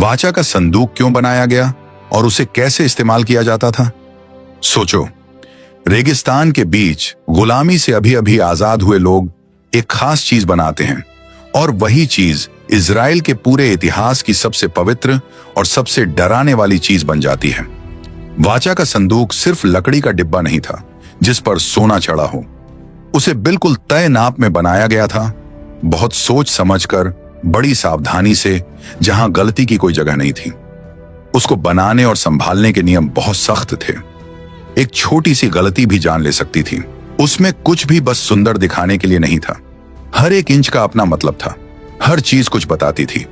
वाचा का संदूक क्यों बनाया गया और उसे कैसे इस्तेमाल किया जाता था? सोचो, रेगिस्तान के बीच गुलामी से अभी अभी आजाद हुए लोग एक खास चीज बनाते हैं और वही चीज इजराइल के पूरे इतिहास की सबसे पवित्र और सबसे डराने वाली चीज बन जाती है। वाचा का संदूक सिर्फ लकड़ी का डिब्बा नहीं था जिस पर सोना चढ़ा हो। उसे बिल्कुल तय नाप में बनाया गया था, बहुत सोच समझकर, बड़ी सावधानी से, जहां गलती की कोई जगह नहीं थी। उसको बनाने और संभालने के नियम बहुत सख्त थे। एक छोटी सी गलती भी जान ले सकती थी। उसमें कुछ भी बस सुंदर दिखाने के लिए नहीं था। हर एक इंच का अपना मतलब था, हर चीज कुछ बताती थी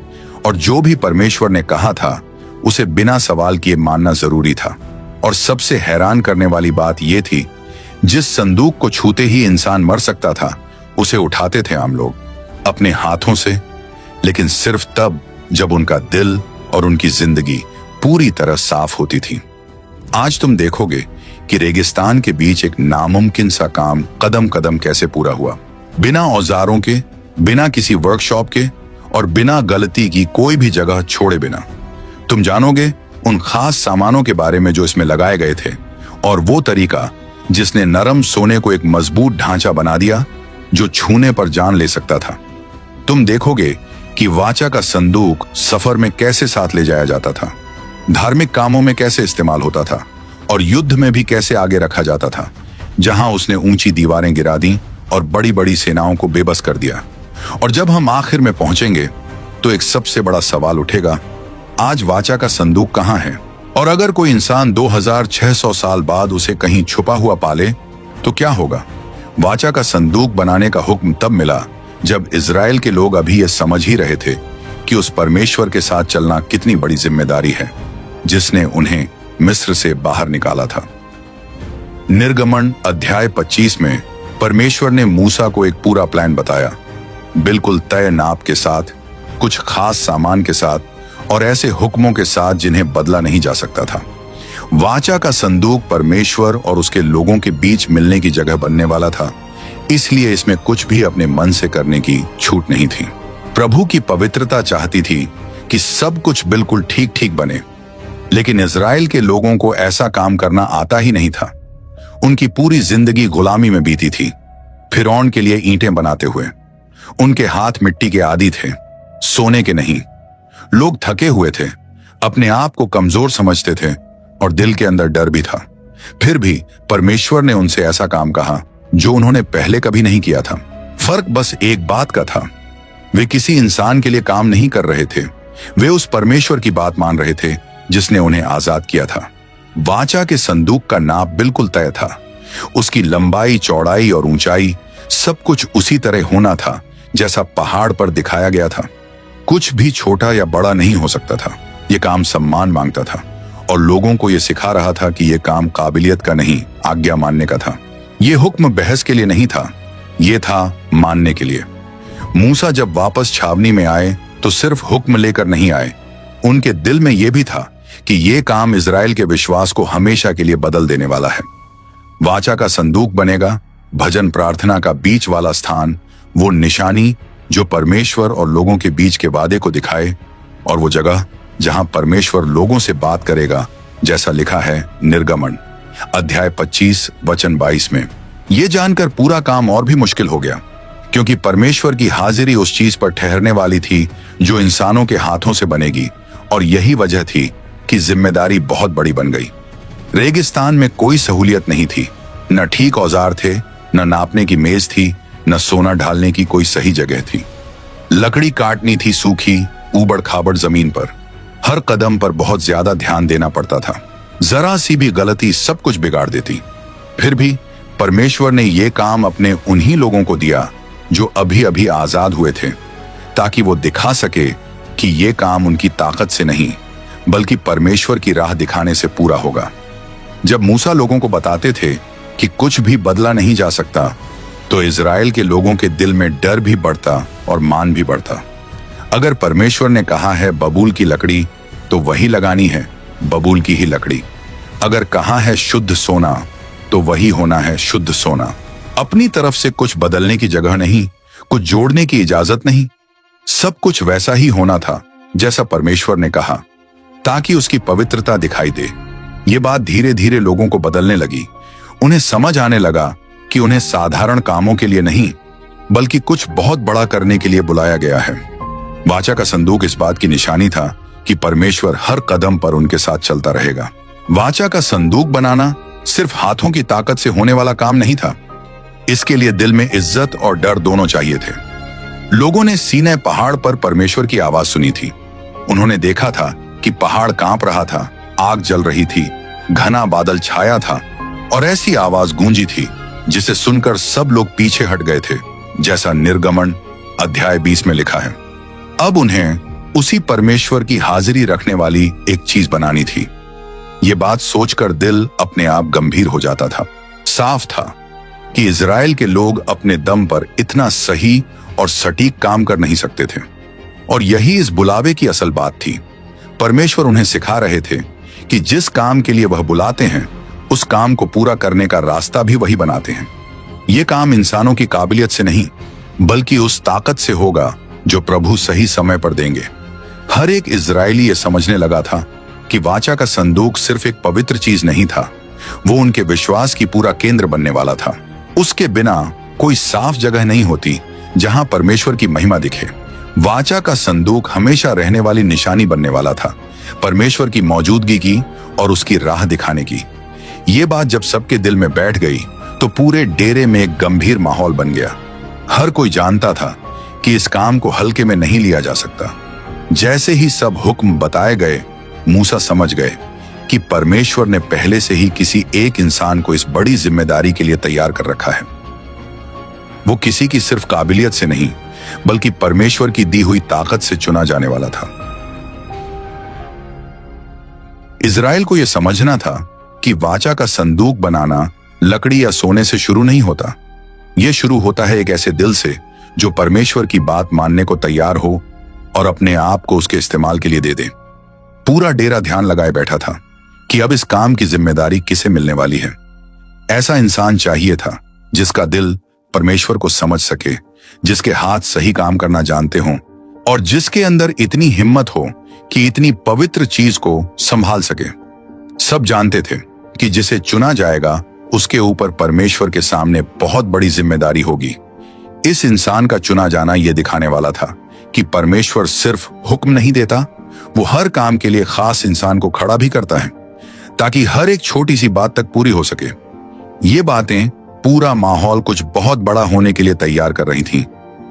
और जो भी परमेश्वर ने कहा था उसे बिना सवाल किए मानना जरूरी था। और सबसे हैरान करने वाली बात यह थी, जिस संदूक को छूते ही इंसान मर सकता था उसे उठाते थे आम लोग अपने हाथों से, लेकिन सिर्फ तब जब उनका दिल और उनकी जिंदगी पूरी तरह साफ होती थी। आज तुम देखोगे कि रेगिस्तान के बीच एक नामुमकिन सा काम कदम कदम कैसे पूरा हुआ, बिना औजारों के, बिना किसी वर्कशॉप के और बिना गलती की कोई भी जगह छोड़े बिना। तुम जानोगे उन खास सामानों के बारे में जो इसमें लगाए गए थे और वो तरीका जिसने नरम सोने को एक मजबूत ढांचा बना दिया जो छूने पर जान ले सकता था। तुम देखोगे कि वाचा का संदूक सफर में कैसे साथ ले जाया जाता था, धार्मिक कामों में कैसे इस्तेमाल होता था और युद्ध में भी कैसे आगे रखा जाता था, जहां उसने ऊंची दीवारें गिरा दी और बड़ी बड़ी सेनाओं को बेबस कर दिया। और जब हम आखिर में पहुंचेंगे तो एक सबसे बड़ा सवाल उठेगा, आज वाचा का संदूक कहां है? और अगर कोई इंसान 2600 साल बाद उसे कहीं छुपा हुआ पाले तो क्या होगा? वाचा का संदूक बनाने का हुक्म तब मिला जब इजराइल के लोग अभी ये समझ ही रहे थे कि उस परमेश्वर के साथ चलना कितनी बड़ी जिम्मेदारी है जिसने उन्हें मिस्र से बाहर निकाला था। निर्गमन अध्याय 25 में परमेश्वर ने मूसा को एक पूरा प्लान बताया, बिल्कुल तय नाप के साथ, कुछ खास सामान के साथ और ऐसे हुक्मों के साथ जिन्हें बदला नहीं जा सकता था। वाचा का संदूक परमेश्वर और उसके लोगों के बीच मिलने की जगह बनने वाला था, इसलिए इसमें कुछ भी अपने मन से करने की छूट नहीं थी। प्रभु की पवित्रता चाहती थी कि सब कुछ बिल्कुल ठीक ठीक बने, लेकिन इजराइल के लोगों को ऐसा काम करना आता ही नहीं था। उनकी पूरी जिंदगी गुलामी में बीती थी, फिरौन के लिए ईंटें बनाते हुए। उनके हाथ मिट्टी के आदी थे, सोने के नहीं। लोग थके हुए थे, अपने आप को कमजोर समझते थे और दिल के अंदर डर भी था। फिर भी परमेश्वर ने उनसे ऐसा काम कहा जो उन्होंने पहले कभी नहीं किया था। फर्क बस एक बात का था, वे किसी इंसान के लिए काम नहीं कर रहे थे, वे उस परमेश्वर की बात मान रहे थे जिसने उन्हें आजाद किया था। वाचा के संदूक का नाप बिल्कुल तय था, उसकी लंबाई, चौड़ाई और ऊंचाई सब कुछ उसी तरह होना था जैसा पहाड़ पर दिखाया गया था। कुछ भी छोटा या बड़ा नहीं हो सकता था। यह काम सम्मान मांगता था और लोगों को यह सिखा रहा था कि यह काम काबिलियत का नहीं, आज्ञा मानने का था। यह हुक्म बहस के लिए नहीं था, यह था मानने के लिए। मूसा जब वापस छावनी में आए तो सिर्फ हुक्म लेकर नहीं आए, उनके दिल में यह भी था कि यह काम इजराइल के विश्वास को हमेशा के लिए बदल देने वाला है। वाचा का संदूक बनेगा भजन प्रार्थना का बीच वाला स्थान, वो निशानी जो परमेश्वर और लोगों के बीच के वादे को दिखाए, और वो जगह जहां परमेश्वर लोगों से बात करेगा, जैसा लिखा है निर्गमन अध्याय 25 वचन 22 में। यह जानकर पूरा काम और भी मुश्किल हो गया, क्योंकि परमेश्वर की हाजिरी उस चीज पर ठहरने वाली थी जो इंसानों के हाथों से बनेगी, और यही वजह थी कि जिम्मेदारी बहुत बड़ी बन गई। रेगिस्तान में कोई सहूलियत नहीं थी, न ठीक औजार थे, न नापने की मेज थी, न सोना ढालने की कोई सही जगह थी। लकड़ी काटनी थी सूखी ऊबड़ खाबड़ जमीन पर। हर कदम पर बहुत ज्यादा ध्यान देना पड़ता था, जरा सी भी गलती सब कुछ बिगाड़ देती। फिर भी परमेश्वर ने यह काम अपने उन्हीं लोगों को दिया जो अभी अभी आजाद हुए थे, ताकि वो दिखा सके कि यह काम उनकी ताकत से नहीं बल्कि परमेश्वर की राह दिखाने से पूरा होगा। जब मूसा लोगों को बताते थे कि कुछ भी बदला नहीं जा सकता, तो इजराइल के लोगों के दिल में डर भी बढ़ता और मान भी बढ़ता। अगर परमेश्वर ने कहा है बबूल की लकड़ी, तो वही लगानी है बबूल की ही लकड़ी। अगर कहा है शुद्ध सोना, तो वही होना है शुद्ध सोना। अपनी तरफ से कुछ बदलने की जगह नहीं, कुछ जोड़ने की इजाजत नहीं, सब कुछ वैसा ही होना था जैसा परमेश्वर ने कहा, ताकि उसकी पवित्रता दिखाई दे। ये बात धीरे धीरे लोगों को बदलने लगी। उन्हें समझ आने लगा कि उन्हें साधारण कामों के लिए नहीं, बल्कि कुछ बहुत बड़ा करने के लिए बुलाया गया है। वाचा का संदूक इस बात की निशानी था कि परमेश्वर हर कदम पर उनके साथ चलता रहेगा। वाचा का संदूक बनाना सिर्फ हाथों की ताकत से होने वाला काम नहीं था। इसके लिए दिल में इज्जत और डर दोनों चाहिए थे। लोगों ने सीनै पहाड़ पर परमेश्वर की आवाज सुनी थी। उन्होंने देखा था कि पहाड़ कांप रहा था, आग जल रही थी, घना बादल छाया था और ऐसी आवाज गूंजी थी जिसे सुनकर सब लोग पीछे हट गए थे, जैसा निर्गमन अध्याय 20 में लिखा है। अब उन्हें उसी परमेश्वर की हाजिरी रखने वाली एक चीज बनानी थी। ये बात सोचकर दिल अपने आप गंभीर हो जाता था। साफ था कि इजराइल के लोग अपने दम पर इतना सही और सटीक काम कर नहीं सकते थे, और यही इस बुलावे की असल बात थी। परमेश्वर उन्हें सिखा रहे थे कि जिस काम के लिए वह बुलाते हैं, उस काम को पूरा करने का रास्ता भी वही बनाते हैं। ये काम इंसानों की काबिलियत से नहीं, बल्कि उस ताकत से होगा जो प्रभु सही समय पर देंगे। हर एक इजरायली ये समझने लगा था कि वाचा का संदूक सिर्फ एक पवित्र चीज नहीं था, वो उनके विश्वास की पूरा केंद्र बनने वाला था। उसके बिना कोई साफ जगह नहीं होती जहां परमेश्वर की महिमा दिखे। वाचा का संदूक हमेशा रहने वाली निशानी बनने वाला था, परमेश्वर की मौजूदगी की और उसकी राह दिखाने की। ये बात जब सबके दिल में बैठ गई तो पूरे डेरे में एक गंभीर माहौल बन गया। हर कोई जानता था कि इस काम को हल्के में नहीं लिया जा सकता। जैसे ही सब हुक्म बताए गए, मूसा समझ गए कि परमेश्वर ने पहले से ही किसी एक इंसान को इस बड़ी जिम्मेदारी के लिए तैयार कर रखा है। वो किसी की सिर्फ काबिलियत से नहीं, बल्कि परमेश्वर की दी हुई ताकत से चुना जाने वाला था। इजराइल को यह समझना था कि वाचा का संदूक बनाना लकड़ी या सोने से शुरू नहीं होता। यह शुरू होता है एक ऐसे दिल से जो परमेश्वर की बात मानने को तैयार हो और अपने आप को उसके इस्तेमाल के लिए दे दे। पूरा डेरा ध्यान लगाए बैठा था कि अब इस काम की जिम्मेदारी किसे मिलने वाली है। ऐसा इंसान चाहिए था जिसका दिल परमेश्वर को समझ सके, जिसके हाथ सही काम करना जानते हों और जिसके अंदर इतनी हिम्मत हो कि इतनी पवित्र चीज को संभाल सके। सब जानते थे कि जिसे चुना जाएगा उसके ऊपर परमेश्वर के सामने बहुत बड़ी जिम्मेदारी होगी। इस इंसान का चुना जाना यह दिखाने वाला था कि परमेश्वर सिर्फ हुक्म नहीं देता, वो हर काम के लिए खास इंसान को खड़ा भी करता है ताकि हर एक छोटी सी बात तक पूरी हो सके। ये बातें पूरा माहौल कुछ बहुत बड़ा होने के लिए तैयार कर रही थीं।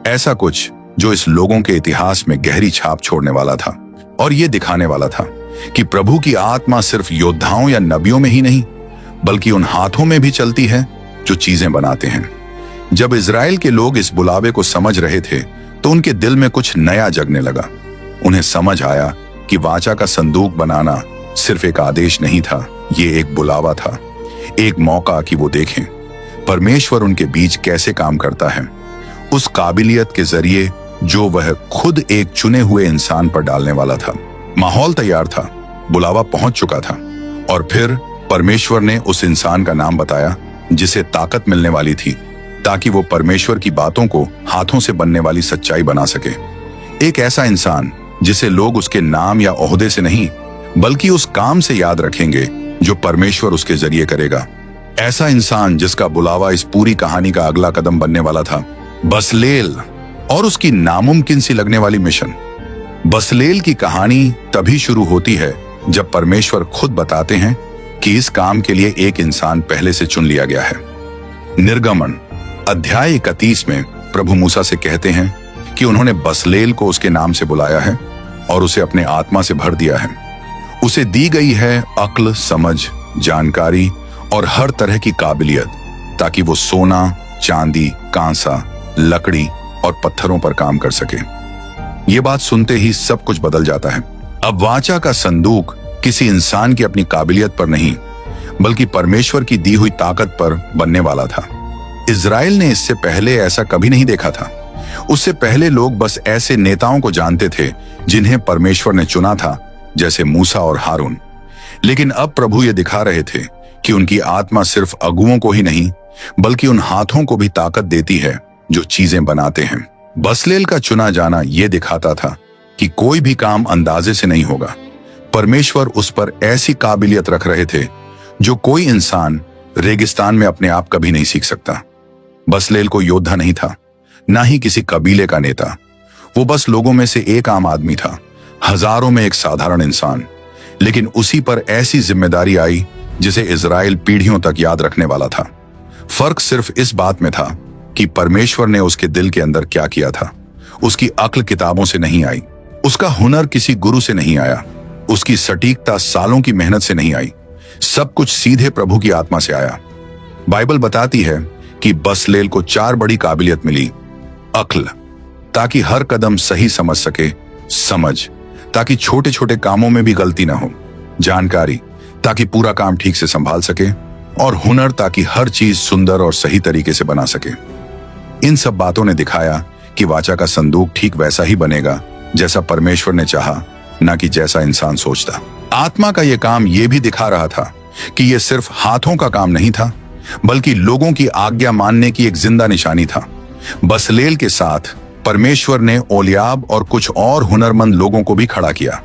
ऐसा कुछ जो इस लोगों के इतिहास में गहरी छाप छोड़ने वाला था और ये दिखाने वाला था कि प्रभु की आत्मा सिर्फ योद्धाओं या नबियों में ही नहीं, बल्कि उन हाथों में भी चलती है जो चीजें बनाते हैं। जब इजराइल के लोग इस बुलावे को समझ रहे थे तो उनके दिल में कुछ नया जगने लगा। उन्हें समझ आया कि वाचा का संदूक बनाना सिर्फ एक आदेश नहीं था, ये एक बुलावा था, एक मौका कि वो देखें परमेश्वर उनके बीच कैसे काम करता है, उस काबिलियत के जरिए जो वह खुद एक चुने हुए इंसान पर डालने वाला था। माहौल तैयार था, बुलावा पहुंच चुका था और फिर परमेश्वर ने उस इंसान का नाम बताया जिसे ताकत मिलने वाली थी ताकि वो परमेश्वर की बातों को हाथों से बनने वाली सच्चाई बना सके। एक ऐसा इंसान जिसे लोग उसके नाम या ओहदे से नहीं, बल्कि उस काम से याद रखेंगे जो परमेश्वर उसके जरिए करेगा। ऐसा इंसान जिसका बुलावा इस पूरी कहानी का अगला कदम बनने वाला था, बसलेल और उसकी नामुमकिन सी लगने वाली मिशन। बसलेल की कहानी तभी शुरू होती है जब परमेश्वर खुद बताते हैं कि इस काम के लिए एक इंसान पहले से चुन लिया गया है। निर्गमन अध्याय 31 में प्रभु मूसा से कहते हैं कि उन्होंने बसलेल को उसके नाम से बुलाया है और उसे अपने आत्मा से भर दिया है। उसे दी गई है अक्ल, समझ, जानकारी और हर तरह की काबिलियत ताकि वो सोना, चांदी, कांसा, लकड़ी और पत्थरों पर काम कर सके। ये बात सुनते ही सब कुछ बदल जाता है। अब वाचा का संदूक किसी इंसान की अपनी काबिलियत पर नहीं, बल्कि परमेश्वर की दी हुई ताकत पर बनने वाला था। इजराइल ने इससे पहले ऐसा कभी नहीं देखा था। उससे पहले लोग बस ऐसे नेताओं को जानते थे जिन्हें परमेश्वर ने चुना था, जैसे मूसा और हारून। लेकिन अब प्रभु ये दिखा रहे थे कि उनकी आत्मा सिर्फ अगुओं को ही नहीं, बल्कि उन हाथों को भी ताकत देती है जो चीजें बनाते हैं। बसलेल का चुना जाना यह दिखाता था कि कोई भी काम अंदाजे से नहीं होगा। परमेश्वर उस पर ऐसी काबिलियत रख रहे थे जो कोई इंसान रेगिस्तान में अपने आप कभी नहीं सीख सकता। बसलेल कोई योद्धा नहीं था, ना ही किसी कबीले का नेता। वो बस लोगों में से एक आम आदमी था, हजारों में एक साधारण इंसान। लेकिन उसी पर ऐसी जिम्मेदारी आई जिसे इजराइल पीढ़ियों तक याद रखने वाला था। फर्क सिर्फ इस बात में था कि परमेश्वर ने उसके दिल के अंदर क्या किया था। उसकी अक्ल किताबों से नहीं आई, उसका हुनर किसी गुरु से नहीं आया, उसकी सटीकता सालों की मेहनत से नहीं आई। सब कुछ सीधे प्रभु की आत्मा से आया। बाइबल बताती है कि बसलेल को 4 बड़ी काबिलियत मिली। अक्ल, ताकि हर कदम सही समझ सके, समझ, ताकि छोटे छोटे कामों में भी गलती ना हो, जानकारी, ताकि पूरा काम ठीक से संभाल सके, और हुनर, ताकि हर चीज सुंदर और सही तरीके से बना सके। इन सब बातों ने दिखाया कि वाचा का संदूक ठीक वैसा ही बनेगा जैसा परमेश्वर ने चाहा, ना कि जैसा इंसान सोचता। आत्मा का यह काम यह भी दिखा रहा था कि यह सिर्फ हाथों का काम नहीं था, बल्कि लोगों की आज्ञा मानने की एक जिंदा निशानी था। बसलेल के साथ परमेश्वर ने ओलियाब और कुछ और हुनरमंद लोगों को भी खड़ा किया,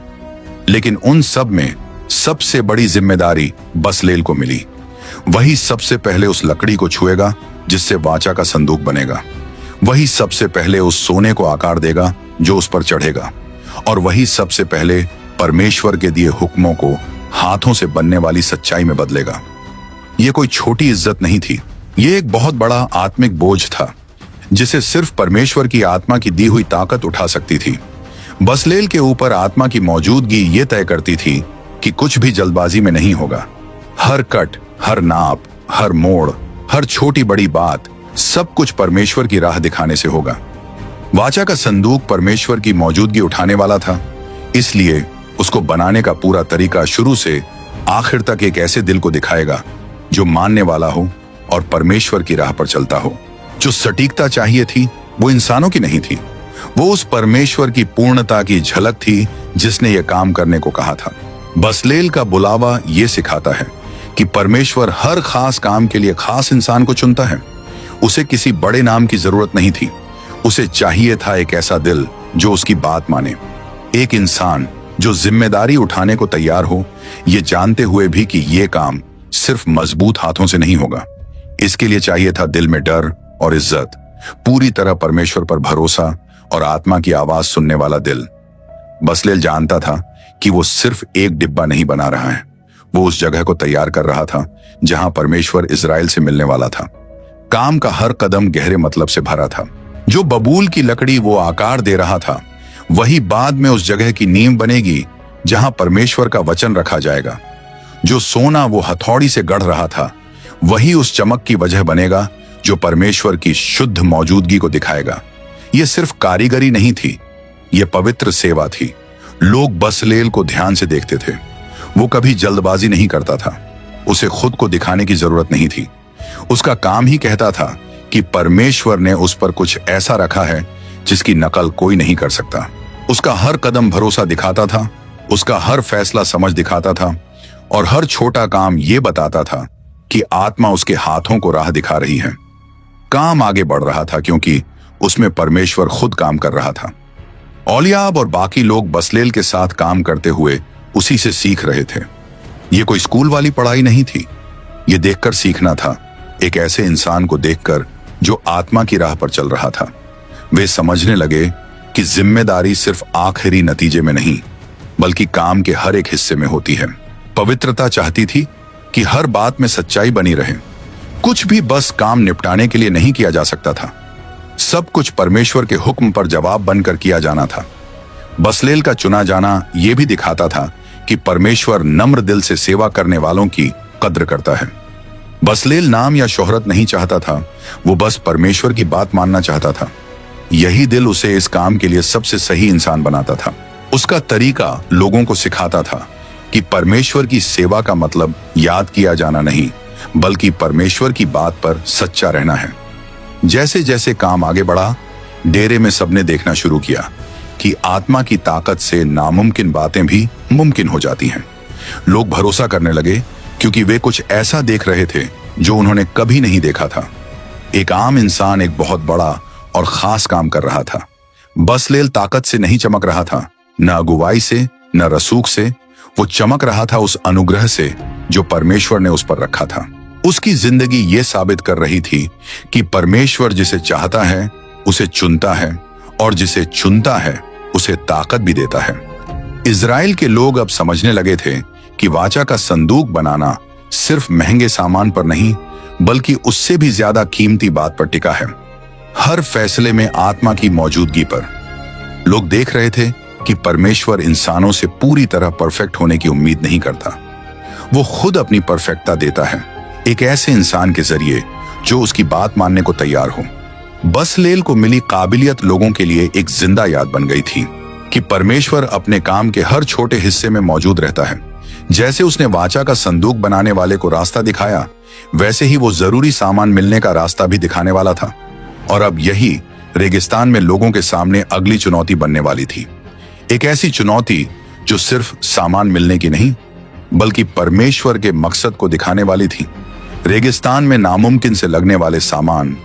लेकिन उन सब में सबसे बड़ी जिम्मेदारी बसलेल को मिली। वही सबसे पहले उस लकड़ी को छुएगा जिससे वाचा का संदूक बनेगा। वही सबसे पहले उस सोने को आकार देगा जो उस पर चढ़ेगा, और वही सबसे पहले परमेश्वर के दिए हुक्मों को हाथों से बनने वाली सच्चाई में बदलेगा। यह कोई छोटी इज्जत नहीं थी, यह एक बहुत बड़ा आत्मिक बोझ था जिसे सिर्फ परमेश्वर की आत्मा की दी हुई ताकत उठा सकती थी। बसलेल के ऊपर आत्मा की मौजूदगी ये तय करती थी कि कुछ भी जल्दबाजी में नहीं होगा। हर कट, हर नाप, हर मोड़, हर छोटी बड़ी बात, सब कुछ परमेश्वर की राह दिखाने से होगा। वाचा का संदूक परमेश्वर की मौजूदगी उठाने वाला था, इसलिए उसको बनाने का पूरा तरीका शुरू से आखिर तक एक ऐसे दिल को दिखाएगा जो मानने वाला हो और परमेश्वर की राह पर चलता हो। जो सटीकता चाहिए थी वो इंसानों की नहीं थी, वो उस परमेश्वर की पूर्णता की झलक थी जिसने यह काम करने को कहा था। बसलेल का बुलावा ये सिखाता है कि परमेश्वर हर खास काम के लिए खास इंसान को चुनता है। उसे किसी बड़े नाम की जरूरत नहीं थी, उसे चाहिए था एक ऐसा दिल जो उसकी बात माने, एक इंसान जो जिम्मेदारी उठाने को तैयार हो, ये जानते हुए भी कि ये काम सिर्फ मजबूत हाथों से नहीं होगा। इसके लिए चाहिए था दिल में डर और इज्जत, पूरी तरह परमेश्वर पर भरोसा और आत्मा की आवाज सुनने वाला दिल। बसलेल जानता था कि वो सिर्फ एक डिब्बा नहीं बना रहा है, वो उस जगह को तैयार कर रहा था जहां परमेश्वर इजराइल से मिलने वाला था। काम का हर कदम गहरे मतलब से भरा था। जो बबूल की लकड़ी वो आकार दे रहा था, वही बाद में उस जगह की नींव बनेगी जहां परमेश्वर का वचन रखा जाएगा। जो सोना वो हथौड़ी से गढ़ रहा था, वही उस चमक की वजह बनेगा जो परमेश्वर की शुद्ध मौजूदगी को दिखाएगा। यह सिर्फ कारीगरी नहीं थी, यह पवित्र सेवा थी। लोग बसलेल को ध्यान से देखते थे। वो कभी जल्दबाजी नहीं करता था, उसे खुद को दिखाने की जरूरत नहीं थी। उसका काम ही कहता था कि परमेश्वर ने उस पर कुछ ऐसा रखा है जिसकी नकल कोई नहीं कर सकता। उसका हर कदम भरोसा दिखाता था, उसका हर फैसला समझ दिखाता था, और हर छोटा काम ये बताता था कि आत्मा उसके हाथों को राह दिखा रही है। काम आगे बढ़ रहा था क्योंकि उसमें परमेश्वर खुद काम कर रहा था। ओलियाब और बाकी लोग बसलेल के साथ काम करते हुए उसी से सीख रहे थे। यह कोई स्कूल वाली पढ़ाई नहीं थी, यह देखकर सीखना था, एक ऐसे इंसान को देखकर जो आत्मा की राह पर चल रहा था। वे समझने लगे कि जिम्मेदारी सिर्फ आखिरी नतीजे में नहीं, बल्कि काम के हर एक हिस्से में होती है। पवित्रता चाहती थी कि हर बात में सच्चाई बनी रहे। कुछ भी बस काम निपटाने के लिए नहीं किया जा सकता था, सब कुछ परमेश्वर के हुक्म पर जवाब बनकर किया जाना था। बसलेल का चुना जाना यह भी दिखाता था कि परमेश्वर नम्र दिल से सेवा करने वालों की कद्र करता है। बसलेल नाम या शोहरत नहीं चाहता था, वो बस परमेश्वर की बात मानना चाहता था। यही दिल उसे इस काम के लिए सबसे सही इंसान बनाता था। उसका तरीका लोगों को सिखाता था कि परमेश्वर की सेवा का मतलब याद किया जाना नहीं, बल्कि परमेश्वर की बात पर सच्चा रहना है। जैसे जैसे काम आगे बढ़ा, डेरे में सबने देखना शुरू किया कि आत्मा की ताकत से नामुमकिन बातें भी मुमकिन हो जाती हैं। लोग भरोसा करने लगे क्योंकि वे कुछ ऐसा देख रहे थे जो उन्होंने कभी नहीं देखा था। एक आम इंसान एक बहुत बड़ा और खास काम कर रहा था। बसलेल ताकत से नहीं चमक रहा था, न अगुवाई से, न रसूख से। वो चमक रहा था उस अनुग्रह से जो परमेश्वर ने उस पर रखा था। उसकी जिंदगी ये साबित कर रही थी कि परमेश्वर जिसे चाहता है उसे चुनता है, और जिसे चुनता है उसे ताकत भी देता है। इजराइल के लोग अब समझने लगे थे कि वाचा का संदूक बनाना सिर्फ महंगे सामान पर नहीं, बल्कि उससे भी ज्यादा कीमती बात पर टिका है, हर फैसले में आत्मा की मौजूदगी पर। लोग देख रहे थे कि परमेश्वर इंसानों से पूरी तरह परफेक्ट होने की उम्मीद नहीं करता। वो खुद अपनी परफेक्टता देता है एक ऐसे इंसान के जरिए जो उसकी बात मानने को तैयार हो। बसलेल को मिली काबिलियत लोगों के लिए एक जिंदा याद बन गई थी कि परमेश्वर अपने काम के हर छोटे हिस्से में मौजूद रहता है। जैसे उसने वाचा का संदूक बनाने वाले को रास्ता दिखाया, वैसे ही वो जरूरी सामान मिलने का रास्ता भी दिखाने वाला था। और अब यही रेगिस्तान में लोगों के सामने अगली चुनौती बनने वाली थी। एक ऐसी चुनौती जो सिर्फ सामान मिलने की नहीं, बल्कि परमेश्वर के मकसद को दिखाने वाली थी। रेगिस्तान में नामुमकिन से लगने वाले सामान,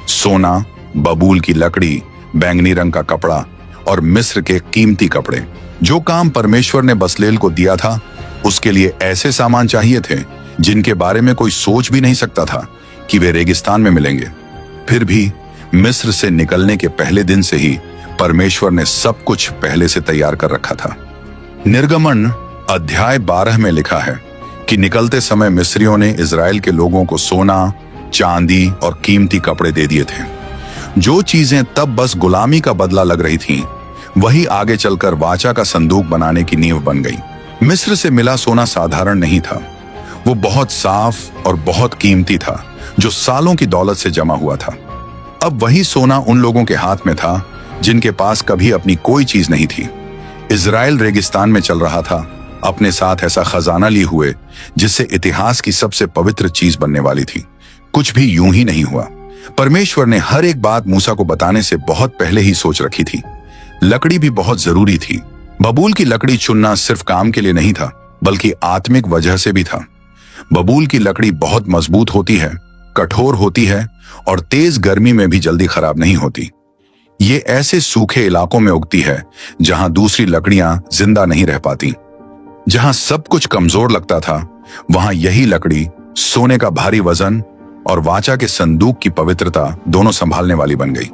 सोना, बबूल की लकड़ी, बैंगनी रंग का कपड़ा और मिस्र के कीमती कपड़े। जो काम परमेश्वर ने बसलेल को दिया था, उसके लिए ऐसे सामान चाहिए थे जिनके बारे में कोई सोच भी नहीं सकता था कि वे रेगिस्तान में मिलेंगे। फिर भी मिस्र से निकलने के पहले दिन से ही परमेश्वर ने सब कुछ पहले से तैयार कर रखा था। निर्गमन अध्याय 12 में लिखा है कि निकलते समय मिस्रियों ने इजराइल के लोगों को सोना, चांदी और कीमती कपड़े दे दिए थे। जो चीजें तब बस गुलामी का बदला लग रही थीं, वही आगे चलकर वाचा का संदूक बनाने की नींव बन गई। मिस्र से मिला सोना साधारण नहीं था, वो बहुत साफ और बहुत कीमती था, जो सालों की दौलत से जमा हुआ था। अब वही सोना उन लोगों के हाथ में था जिनके पास कभी अपनी कोई चीज नहीं थी। इजराइल रेगिस्तान में चल रहा था, अपने साथ ऐसा खजाना लिए हुए जिससे इतिहास की सबसे पवित्र चीज बनने वाली थी। कुछ भी यूं ही नहीं हुआ। परमेश्वर ने हर एक बात मूसा को बताने से बहुत पहले ही सोच रखी थी। लकड़ी भी बहुत जरूरी थी। बबूल की लकड़ी चुनना सिर्फ काम के लिए नहीं था, बल्कि आत्मिक वजह से भी था। बबूल की लकड़ी बहुत मजबूत होती है, कठोर होती है और तेज गर्मी में भी जल्दी खराब नहीं होती। ये ऐसे सूखे इलाकों में उगती है जहां दूसरी लकड़ियां जिंदा नहीं रह पाती। जहां सब कुछ कमजोर लगता था, वहां यही लकड़ी सोने का भारी वजन और वाचा के संदूक की पवित्रता दोनों संभालने वाली बन गई।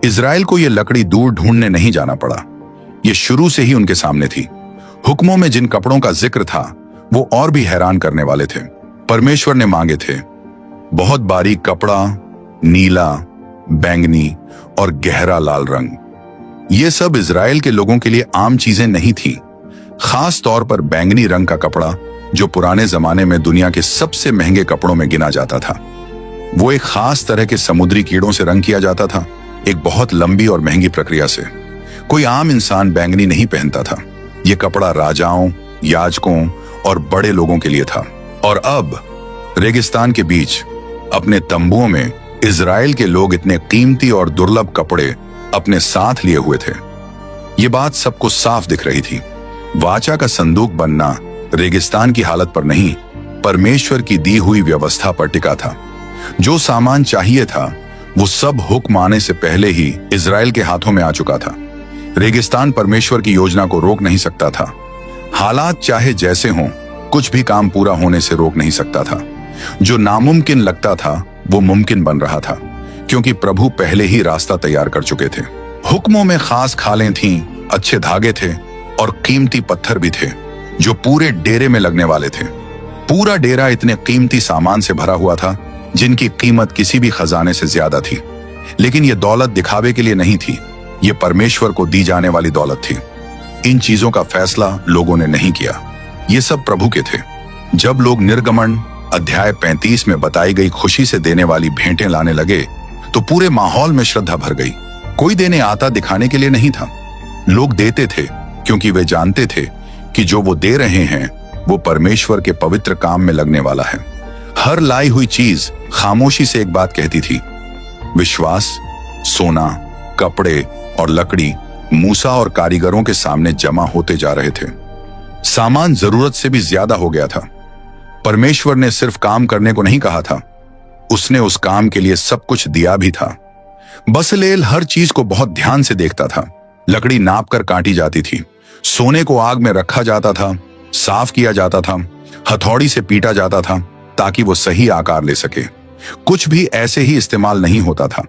इजराइल को यह लकड़ी दूर ढूंढने नहीं जाना पड़ा, ये शुरू से ही उनके सामने थी। हुक्मों में जिन कपड़ों का जिक्र था, वो और भी हैरान करने वाले थे। परमेश्वर ने मांगे थे बहुत बारीक कपड़ा, नीला, बैंगनी और गहरा लाल रंग। ये सब इजराइल के लोगों के लिए आम चीजें नहीं थी। खास तौर पर बैंगनी रंग का कपड़ा, जो पुराने जमाने में दुनिया के सबसे महंगे कपड़ों में गिना जाता था। वो एक खास तरह के समुद्री कीड़ों से रंग किया जाता था, एक बहुत लंबी और महंगी प्रक्रिया से। कोई आम इंसान बैंगनी नहीं पहनता था। ये कपड़ा राजाओं, याजकों और बड़े लोगों के लिए था। और अब रेगिस्तान के बीच अपने तंबुओं में इजराइल के लोग इतने कीमती और दुर्लभ कपड़े अपने साथ लिए हुए थे। ये बात सबको साफ दिख रही थी। वाचा का संदूक बनना रेगिस्तान की हालत पर नहीं, परमेश्वर की दी हुई व्यवस्था पर टिका था। जो सामान चाहिए था, वो सब हुक्म आने से पहले ही इजराइल के हाथों में आ चुका था। रेगिस्तान परमेश्वर की योजना को रोक नहीं सकता था। हालात चाहे जैसे हों, कुछ भी काम पूरा होने से रोक नहीं सकता था। जो नामुमकिन लगता था, वो मुमकिन बन रहा था, क्योंकि प्रभु पहले ही रास्ता तैयार कर चुके थे। हुक्मों में खास खालें थीं, अच्छे धागे थे और कीमती पत्थर भी थे, जो पूरे डेरे में लगने वाले थे। पूरा डेरा इतने कीमती सामान से भरा हुआ था जिनकी कीमत किसी भी खजाने से ज्यादा थी। लेकिन यह दौलत दिखावे के लिए नहीं थी, ये परमेश्वर को दी जाने वाली दौलत थी। इन चीजों का फैसला लोगों ने नहीं किया, ये सब प्रभु के थे। जब लोग निर्गमन अध्याय 35 में बताई गई खुशी से देने वाली भेंटें लाने लगे, तो पूरे माहौल में श्रद्धा भर गई। कोई देने आता दिखाने के लिए नहीं था। लोग देते थे क्योंकि वे जानते थे कि जो वो दे रहे हैं, वो परमेश्वर के पवित्र काम में लगने वाला है। हर लाई हुई चीज खामोशी से एक बात कहती थी। विश्वास, सोना, कपड़े और लकड़ी मूसा और कारीगरों के सामने जमा होते जा रहे थे। सामान जरूरत से भी ज्यादा हो गया था। परमेश्वर ने सिर्फ काम करने को नहीं कहा था, उसने उस काम के लिए सब कुछ दिया भी था। बसलेल हर चीज को बहुत ध्यान से देखता था। लकड़ी नाप कर काटी जाती थी, सोने को आग में रखा जाता था, साफ किया जाता था, हथौड़ी से पीटा जाता था ताकि वो सही आकार ले सके। कुछ भी ऐसे ही इस्तेमाल नहीं होता था।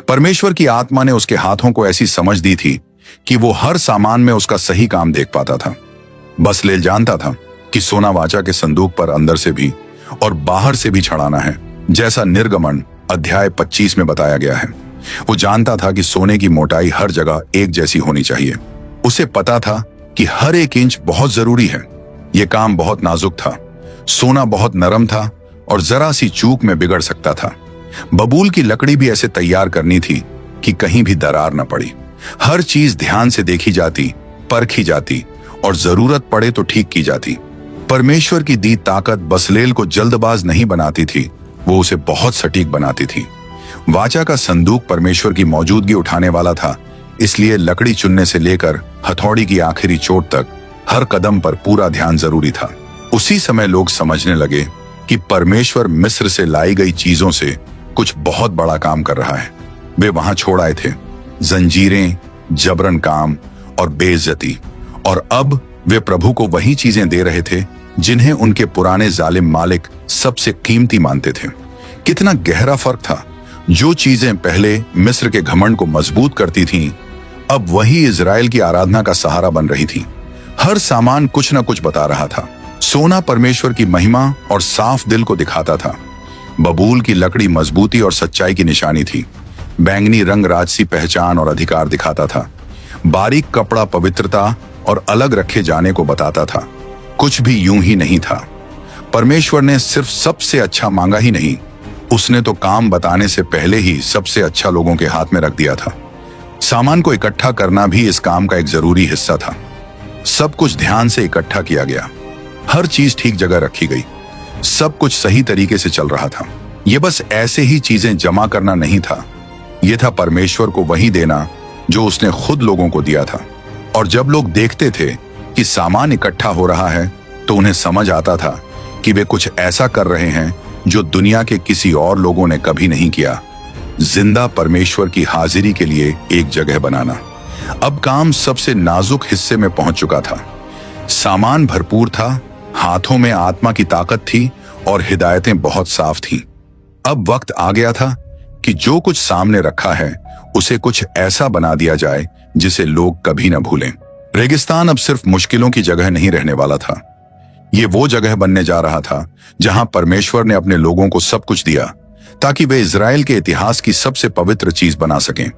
परमेश्वर की आत्मा ने उसके हाथों को ऐसी समझ दी थी कि वो हर सामान में उसका सही काम देख पाता था। बसलेल जानता था कि सोना वाचा के संदूक पर अंदर से भी और बाहर से भी छड़ाना है, जैसा निर्गमन अध्याय 25 में बताया गया है। वो जानता था कि सोने की मोटाई हर जगह एक जैसी होनी चाहिए। उसे पता था कि हर एक इंच बहुत जरूरी है। यह काम बहुत नाजुक था। सोना बहुत नरम था और जरा सी चूक में बिगड़ सकता था। बबूल की लकड़ी भी ऐसे तैयार करनी थी कि कहीं भी दरार न पड़ी। हर चीज ध्यान से देखी जाती, परखी जाती और जरूरत पड़े तो ठीक की जाती। परमेश्वर की दी ताकत बसलेल को जल्दबाज नहीं बनाती थी, वो उसे बहुत सटीक बनाती थी। वाचा का संदूक परमेश्वर की मौजूदगी उठाने वाला था, इसलिए लकड़ी चुनने से लेकर हथौड़ी की आखिरी चोट तक हर कदम पर पूरा ध्यान जरूरी था। उसी समय लोग समझने लगे कि परमेश्वर मिस्र से लाई गई चीजों से कुछ बहुत बड़ा काम कर रहा है। वे वहां छोड़ आए थे जंजीरें, जबरन काम और बेइज्जती, और अब वे प्रभु को वही चीजें दे रहे थे जिन्हें उनके पुराने जालिम मालिक सबसे कीमती मानते थे। कितना गहरा फर्क था। जो चीजें पहले मिस्र के घमंड को मजबूत करती थीं, अब वही इजराइल की आराधना का सहारा बन रही थी। हर सामान कुछ न कुछ बता रहा था। सोना परमेश्वर की महिमा और साफ दिल को दिखाता था। बबूल की लकड़ी मजबूती और सच्चाई की निशानी थी। बैंगनी रंग राजसी पहचान और अधिकार दिखाता था। बारीक कपड़ा पवित्रता और अलग रखे जाने को बताता था। कुछ भी यूं ही नहीं था। परमेश्वर ने सिर्फ सबसे अच्छा मांगा ही नहीं, उसने तो काम बताने से पहले ही सबसे अच्छा लोगों के हाथ में रख दिया था। सामान को इकट्ठा करना भी इस काम का एक जरूरी हिस्सा था। सब कुछ ध्यान से इकट्ठा किया गया। हर चीज ठीक जगह रखी गई। सब कुछ सही तरीके से चल रहा था। यह बस ऐसे ही चीजें जमा करना नहीं था, यह था परमेश्वर को वही देना जो उसने खुद लोगों को दिया था। और जब लोग देखते थे कि सामान इकट्ठा हो रहा है, तो उन्हें समझ आता था कि वे कुछ ऐसा कर रहे हैं जो दुनिया के किसी और लोगों ने कभी नहीं किया। जिंदा परमेश्वर की हाजिरी के लिए एक जगह बनाना। अब काम सबसे नाजुक हिस्से में पहुंच चुका था। सामान भरपूर था, हाथों में आत्मा की ताकत थी और हिदायतें बहुत साफ थीं। अब वक्त आ गया था कि जो कुछ सामने रखा है उसे कुछ ऐसा बना दिया जाए जिसे लोग कभी न भूलें। रेगिस्तान अब सिर्फ मुश्किलों की जगह नहीं रहने वाला था। ये वो जगह बनने जा रहा था जहां परमेश्वर ने अपने लोगों को सब कुछ दिया ताकि वे इजराइल के इतिहास की सबसे पवित्र चीज बना सकें।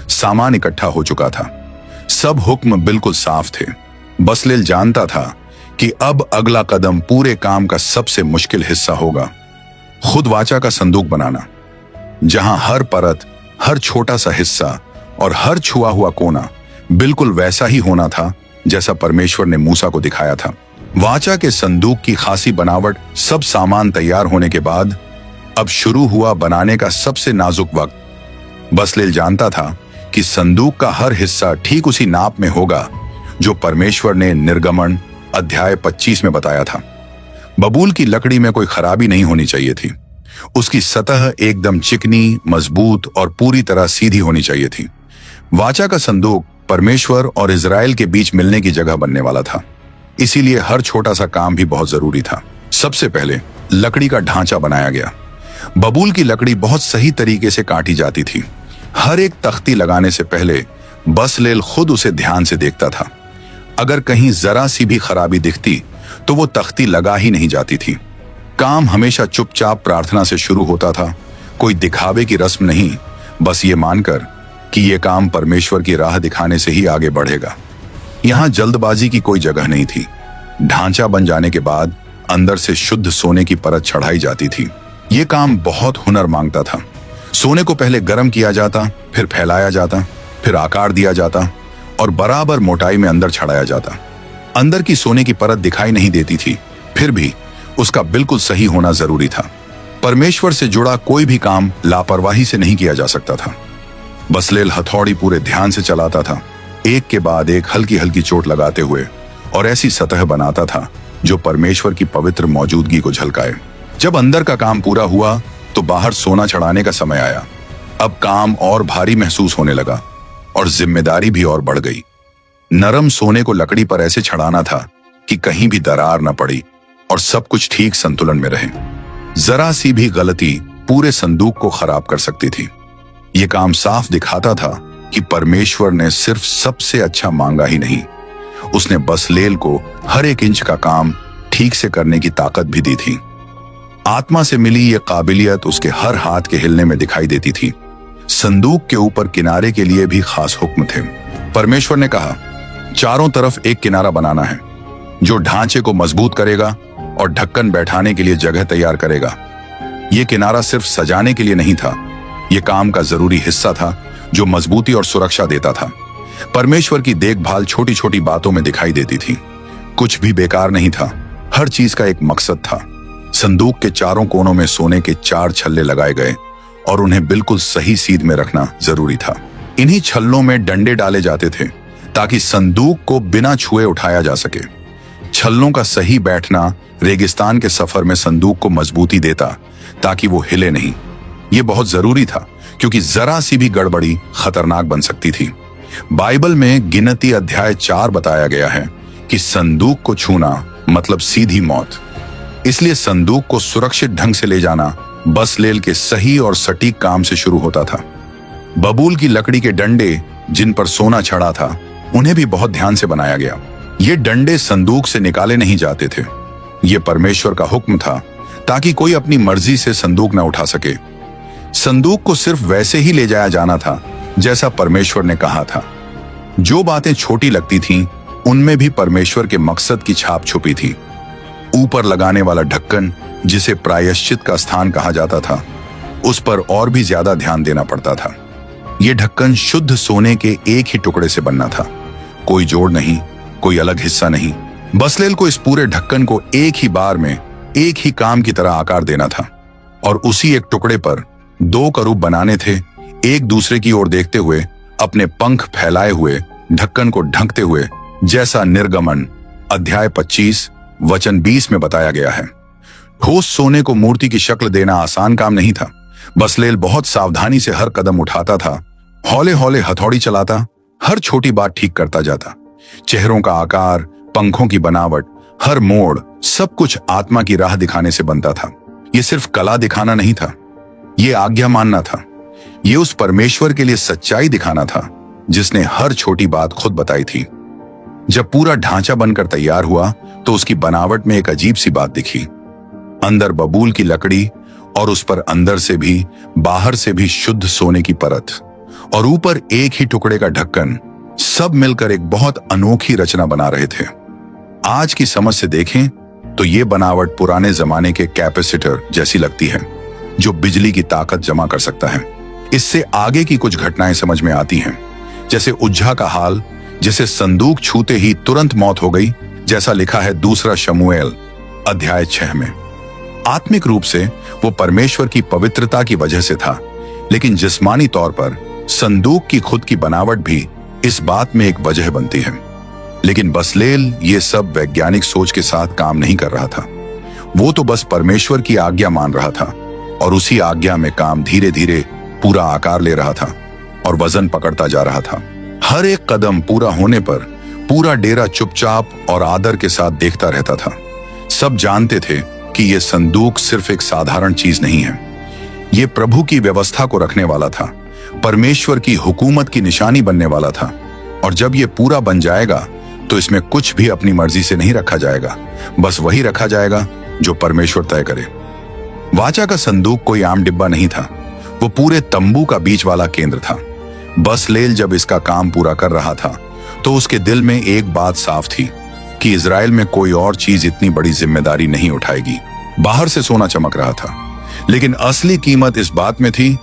सामान इकट्ठा हो चुका था। सब हुक्म बिल्कुल साफ थे। बसलेल जानता था कि अब अगला कदम पूरे काम का सबसे मुश्किल हिस्सा होगा, खुद वाचा का संदूक बनाना, जहां हर परत, हर छोटा सा हिस्सा और हर छुआ हुआ कोना बिल्कुल वैसा ही होना था जैसा परमेश्वर ने मूसा को दिखाया था। वाचा के संदूक की खासी बनावट, सब सामान तैयार होने के बाद अब शुरू हुआ बनाने का सबसे नाजुक वक्त। बसलेल जानता था कि संदूक का हर हिस्सा ठीक उसी नाप में होगा जो परमेश्वर ने निर्गमन अध्याय 25 में बताया था। बबूल की लकड़ी में कोई खराबी नहीं होनी चाहिए थी। उसकी सतह एकदम चिकनी, मजबूत और पूरी तरह सीधी होनी चाहिए थी। वाचा का संदूक परमेश्वर और इजराइल के बीच मिलने की जगह बनने वाला था, इसीलिए हर छोटा सा काम भी बहुत जरूरी था। सबसे पहले लकड़ी का ढांचा बनाया गया। बबूल की लकड़ी बहुत सही तरीके से काटी जाती थी। हर एक तख्ती लगाने से पहले बसलेल खुद उसे ध्यान से देखता था। अगर कहीं जरा सी भी खराबी दिखती तो वो तख्ती लगा ही नहीं जाती थी। काम हमेशा चुपचाप प्रार्थना से शुरू होता था, कोई दिखावे की रस्म नहीं, बस ये मानकर कि ये काम परमेश्वर की राह दिखाने से ही आगे बढ़ेगा। यहां जल्दबाजी की कोई जगह नहीं थी। ढांचा बन जाने के बाद अंदर से शुद्ध सोने की परत चढ़ाई जाती थी। ये काम बहुत हुनर मांगता था। सोने को पहले गर्म किया जाता, फिर फैलाया जाता, फिर आकार दिया जाता और बराबर मोटाई में अंदर चढ़ाया जाता। अंदर की सोने की परत दिखाई नहीं देती थी, फिर भी उसका बिल्कुल सही होना जरूरी था। परमेश्वर से जुड़ा कोई भी काम लापरवाही से नहीं किया जा सकता था। बसलेल हथौड़ी पूरे ध्यान से चलाता था, एक के बाद एक हल्की हल्की चोट लगाते हुए, और ऐसी सतह बनाता था जो परमेश्वर की पवित्र मौजूदगी को झलकाए। जब अंदर का काम पूरा हुआ तो बाहर सोना चढ़ाने का समय आया। अब काम और भारी महसूस होने लगा और जिम्मेदारी भी और बढ़ गई। नरम सोने को लकड़ी पर ऐसे छड़ाना था कि कहीं भी दरार न पड़ी और सब कुछ ठीक संतुलन में रहे। जरा सी भी गलती पूरे संदूक को खराब कर सकती थी। यह काम साफ दिखाता था कि परमेश्वर ने सिर्फ सबसे अच्छा मांगा ही नहीं, उसने बसलेल को हर एक इंच का काम ठीक से करने की ताकत भी दी थी। आत्मा से मिली यह काबिलियत उसके हर हाथ के हिलने में दिखाई देती थी। संदूक के ऊपर किनारे के लिए भी खास हुक्म थे। परमेश्वर ने कहा, चारों तरफ एक किनारा बनाना है जो ढांचे को मजबूत करेगा और ढक्कन बैठाने के लिए जगह तैयार करेगा। यह किनारा सिर्फ सजाने के लिए नहीं था, यह काम का जरूरी हिस्सा था जो मजबूती और सुरक्षा देता था। परमेश्वर की देखभाल छोटी छोटी बातों में दिखाई देती थी। कुछ भी बेकार नहीं था, हर चीज का एक मकसद था। संदूक के चारों कोनों में सोने के 4 छल्ले लगाए गए और उन्हें बिल्कुल सही सीध में रखना जरूरी था। इन्हीं छल्लों में डंडे डाले जाते थे ताकि संदूक को बिना छुए उठाया जा सके। छल्लों का सही बैठना रेगिस्तान के सफर में संदूक को मजबूती देता ताकि वो हिले नहीं। ये बहुत जरूरी था क्योंकि जरा सी भी गड़बड़ी खतरनाक बन सकती थी। बाइबल में गिनती अध्याय 4 बताया गया है कि संदूक को छूना मतलब सीधी मौत। इसलिए संदूक को सुरक्षित ढंग से ले जाना बसलेल के सही और सटीक काम से शुरू होता था। बबूल की लकड़ी के डंडे जिन पर सोना छड़ा था उन्हें भी बहुत ध्यान से बनाया गया। ये डंडे संदूक से निकाले नहीं जाते थे, ये परमेश्वर का हुक्म था ताकि कोई अपनी मर्जी से संदूक न उठा सके। संदूक को सिर्फ वैसे ही ले जाया जाना था जैसा परमेश्वर ने कहा था। जो बातें छोटी लगती थीं, उनमें भी परमेश्वर के मकसद की छाप छुपी थी। ऊपर लगाने वाला ढक्कन, जिसे प्रायश्चित का स्थान कहा जाता था, उस पर और भी ज्यादा ध्यान देना पड़ता था। यह ढक्कन शुद्ध सोने के एक ही टुकड़े से बनना था, कोई जोड़ नहीं, कोई अलग हिस्सा नहीं। बसलेल को इस पूरे ढक्कन को एक ही बार में एक ही काम की तरह आकार देना था और उसी एक टुकड़े पर 2 करूब बनाने थे, एक दूसरे की ओर देखते हुए, अपने पंख फैलाए हुए, ढक्कन को ढकते हुए, जैसा निर्गमन अध्याय 25 वचन 20 में बताया गया है। ठोस सोने को मूर्ति की शक्ल देना आसान काम नहीं था। बसलेल बहुत सावधानी से हर कदम उठाता था, हौले हौले हथौड़ी चलाता, हर छोटी बात ठीक करता जाता। चेहरों का आकार, पंखों की बनावट, हर मोड़, सब कुछ आत्मा की राह दिखाने से बनता था। यह सिर्फ कला दिखाना नहीं था, यह आज्ञा मानना था। यह उस परमेश्वर के लिए सच्चाई दिखाना था जिसने हर छोटी बात खुद बताई थी। जब पूरा ढांचा बनकर तैयार हुआ तो उसकी बनावट में एक अजीब सी बात दिखी। अंदर बबूल की लकड़ी और उस पर अंदर से भी बाहर से भी शुद्ध सोने की परत और ऊपर एक ही टुकड़े का ढक्कन, सब मिलकर एक बहुत अनोखी रचना बना रहे थे। आज की समझ से देखें तो ये बनावट पुराने जमाने के कैपेसिटर जैसी लगती है जो बिजली की ताकत जमा कर सकता है। इससे आगे की कुछ घटनाएं समझ में आती हैं, जैसे उज्जा का हाल, जिसे संदूक छूते ही तुरंत मौत हो गई, जैसा लिखा है 2 शमूएल अध्याय 6 में। आत्मिक रूप से वो परमेश्वर की पवित्रता की वजह से था, लेकिन जिस्मानी तौर पर संदूक की खुद की बनावट भी इस बात में एक वजह बनती है। लेकिन बसलेल ये सब वैज्ञानिक सोच के साथ काम नहीं कर रहा था। वो तो बस परमेश्वर की आज्ञा मान रहा था और उसी आज्ञा में काम धीरे धीरे पूरा आकार ले रहा था और वजन पकड़ता जा रहा था। हर एक कदम पूरा होने पर पूरा डेरा चुपचाप और आदर के साथ देखता रहता था। सब जानते थे कि यह संदूक सिर्फ एक साधारण चीज नहीं है, यह प्रभु की व्यवस्था को रखने वाला था, परमेश्वर की हुकूमत की निशानी बनने वाला था। और जब यह पूरा बन जाएगा तो इसमें कुछ भी अपनी मर्जी से नहीं रखा जाएगा, बस वही रखा जाएगा जो परमेश्वर तय करे। वाचा का संदूक कोई आम डिब्बा नहीं था, वो पूरे तंबू का बीच वाला केंद्र था। बसलेल जब इसका काम पूरा कर रहा था तो उसके दिल में एक बात साफ थी कि इजराइल में कोई और चीज इतनी बड़ी जिम्मेदारी नहीं उठाएगी। बाहर से सोना चमक रहा था, लेकिन असली कीमत इस बात में थी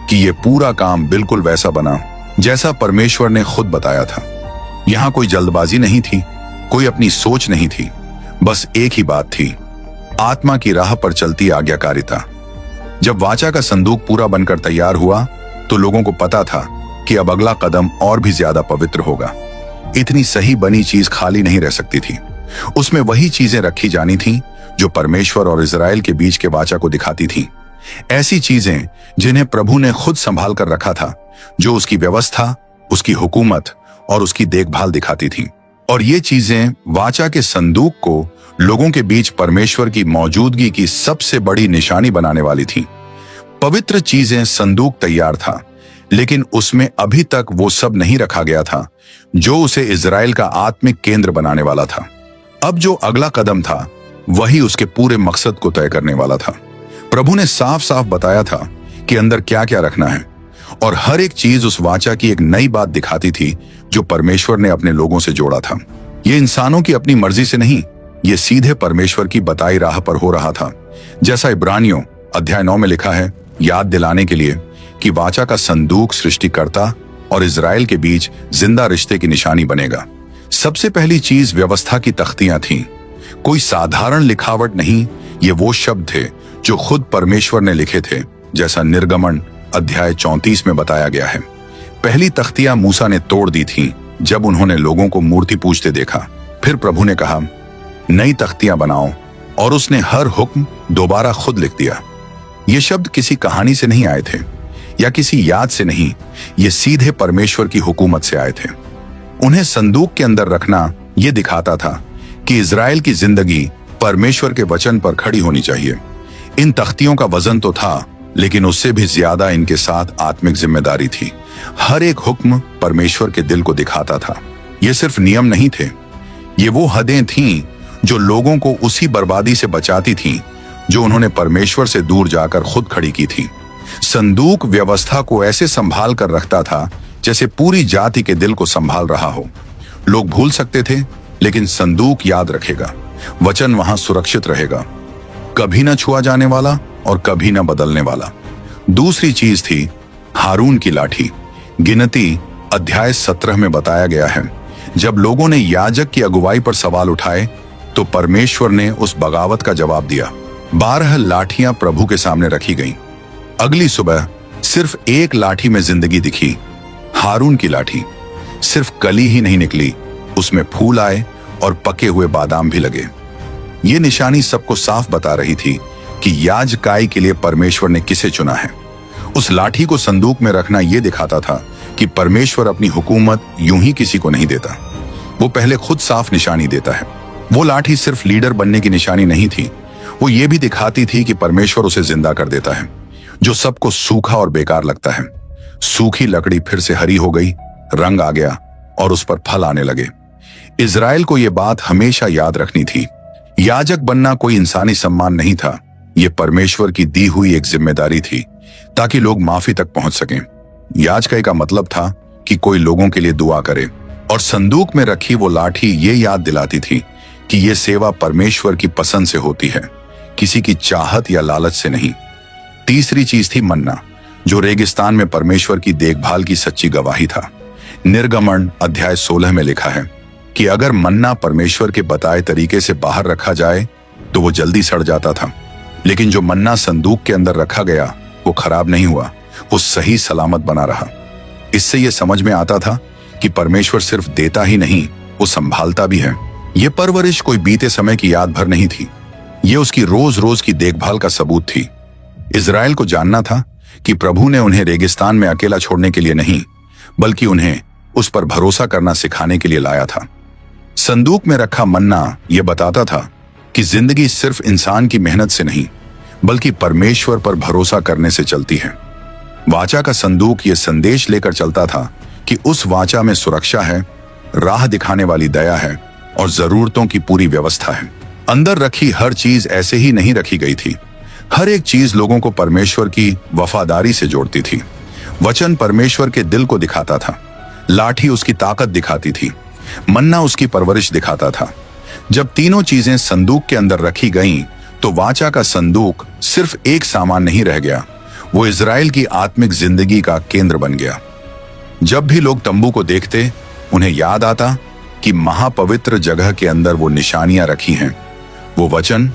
कि यह पूरा काम बिल्कुल वैसा बना जैसा परमेश्वर ने खुद बताया था। यहां कोई जल्दबाजी नहीं थी, कोई अपनी सोच नहीं थी, बस एक ही बात थी, आत्मा की राह पर चलती आज्ञाकारिता। जब वाचा का संदूक पूरा बनकर तैयार हुआ तो लोगों को पता था कि अब अगला कदम और भी ज्यादा पवित्र होगा। इतनी सही बनी चीज खाली नहीं रह सकती थी, उसमें वही चीजें रखी जानी थीं जो परमेश्वर और इजराइल के बीच के वाचा को दिखाती थीं। ऐसी चीजें जिन्हें प्रभु ने खुद संभाल कर रखा था, जो उसकी व्यवस्था, उसकी हुकूमत और उसकी देखभाल दिखाती थीं। और ये चीजें वाचा के संदूक को लोगों के बीच परमेश्वर की मौजूदगी की सबसे बड़ी निशानी बनाने वाली थीं। पवित्र चीजें संदूक तैयार था, लेकिन उसमें अभी तक वो सब नहीं रखा गया था जो उसे इजराइल का आत्मिक केंद्र बनाने वाला था। अब जो अगला कदम था वही उसके पूरे मकसद को तय करने वाला था। प्रभु ने साफ साफ बताया था कि अंदर क्या क्या रखना है, और हर एक चीज उस वाचा की एक नई बात दिखाती थी जो परमेश्वर ने अपने लोगों से जोड़ा था। ये इंसानों की अपनी मर्जी से नहीं, ये सीधे परमेश्वर की बताई राह पर हो रहा था। जैसा इब्रानियों अध्याय 9 में लिखा है, याद दिलाने के लिए कि वाचा का संदूक सृष्टिकर्ता और इजराइल के बीच जिंदा रिश्ते की निशानी बनेगा। सबसे पहली चीज व्यवस्था की तख्तियां थीं। कोई साधारण लिखावट नहीं, ये वो शब्द थे जो खुद परमेश्वर ने लिखे थे, जैसा निर्गमन अध्याय 34 में बताया गया है। पहली तख्तियां मूसा ने तोड़ दी थीं जब उन्होंने लोगों को मूर्ति पूजते देखा। फिर प्रभु ने कहा, नई तख्तियां बनाओ, और उसने हर हुक्म दोबारा खुद लिख दिया। ये शब्द किसी कहानी से नहीं आए थे या किसी याद से नहीं, ये सीधे परमेश्वर की हुकूमत से आए थे। उन्हें संदूक के अंदर रखना ये दिखाता था कि इजराइल की जिंदगी परमेश्वर के वचन पर खड़ी होनी चाहिए। इन तख्तियों का वजन तो था, लेकिन उससे भी ज्यादा इनके साथ आत्मिक जिम्मेदारी थी। हर एक हुक्म परमेश्वर के दिल को दिखाता था। ये सिर्फ नियम नहीं थे, ये वो हदें थीं जो लोगों को उसी बर्बादी से बचाती थीं जो उन्होंने परमेश्वर से दूर जाकर खुद खड़ी की थी। संदूक व्यवस्था को ऐसे संभाल कर रखता था जैसे पूरी जाति के दिल को संभाल रहा हो। लोग भूल सकते थे, लेकिन संदूक याद रखेगा। वचन वहां सुरक्षित रहेगा, कभी न छुआ जाने वाला और कभी न बदलने वाला। दूसरी चीज थी हारून की लाठी। गिनती अध्याय 17 में बताया गया है, जब लोगों ने याजक की अगुवाई पर सवाल उठाए तो परमेश्वर ने उस बगावत का जवाब दिया। 12 लाठियां प्रभु के सामने रखी गईं। अगली सुबह सिर्फ एक लाठी में जिंदगी दिखी, हारून की लाठी। सिर्फ कली ही नहीं निकली, उसमें फूल आए और पके हुए बादाम भी लगे। ये निशानी सबको साफ बता रही थी कि याजकाई के लिए परमेश्वर ने किसे चुना है। उस लाठी को संदूक में रखना यह दिखाता था कि परमेश्वर अपनी हुकूमत यूं ही किसी को नहीं देता, वो पहले खुद साफ निशानी देता है। वो लाठी सिर्फ लीडर बनने की निशानी नहीं थी, वो ये भी दिखाती थी कि परमेश्वर उसे जिंदा कर देता है जो सबको सूखा और बेकार लगता है। सूखी लकड़ी फिर से हरी हो गई, रंग आ गया और उस पर फल आने लगे। इजराइल को यह बात हमेशा याद रखनी थी। याजक बनना कोई इंसानी सम्मान नहीं था, यह परमेश्वर की दी हुई एक जिम्मेदारी थी ताकि लोग माफी तक पहुंच सकें। याजकाई का मतलब था कि कोई लोगों के लिए दुआ करे, और संदूक में रखी वो लाठी ये याद दिलाती थी कि यह सेवा परमेश्वर की पसंद से होती है, किसी की चाहत या लालच से नहीं। तीसरी चीज थी मन्ना, जो रेगिस्तान में परमेश्वर की देखभाल की सच्ची गवाही था। निर्गमन अध्याय 16 में लिखा है कि अगर मन्ना परमेश्वर के बताए तरीके से बाहर रखा जाए तो वो जल्दी सड़ जाता था, लेकिन जो मन्ना संदूक के अंदर रखा गया वो खराब नहीं हुआ, वो सही सलामत बना रहा। इससे ये समझ में आता था कि परमेश्वर सिर्फ देता ही नहीं, वो संभालता भी है। ये परवरिश कोई बीते समय की याद भर नहीं थी, ये उसकी रोज रोज की देखभाल का सबूत थी। इजराइल को जानना था कि प्रभु ने उन्हें रेगिस्तान में अकेला छोड़ने के लिए नहीं, बल्कि उन्हें उस पर भरोसा करना सिखाने के लिए लाया था। संदूक में रखा मन्ना यह बताता था कि जिंदगी सिर्फ इंसान की मेहनत से नहीं, बल्कि परमेश्वर पर भरोसा करने से चलती है। वाचा का संदूक ये संदेश लेकर चलता था कि उस वाचा में सुरक्षा है, राह दिखाने वाली दया है और जरूरतों की पूरी व्यवस्था है। अंदर रखी हर चीज ऐसे ही नहीं रखी गई थी। हर एक चीज लोगों को परमेश्वर की वफादारी से जोड़ती थी। वचन परमेश्वर के दिल को दिखाता था, लाठी उसकी ताकत दिखाती थी, मन्ना उसकी परवरिश दिखाता था। जब तीनों चीजें संदूक के अंदर रखी गईं, तो वाचा का संदूक सिर्फ एक सामान नहीं रह गया, वो इजराइल की आत्मिक जिंदगी का केंद्र बन गया। जब भी लोग तंबू को देखते, उन्हें याद आता कि महापवित्र जगह के अंदर वो निशानियां रखी हैं, वो वचन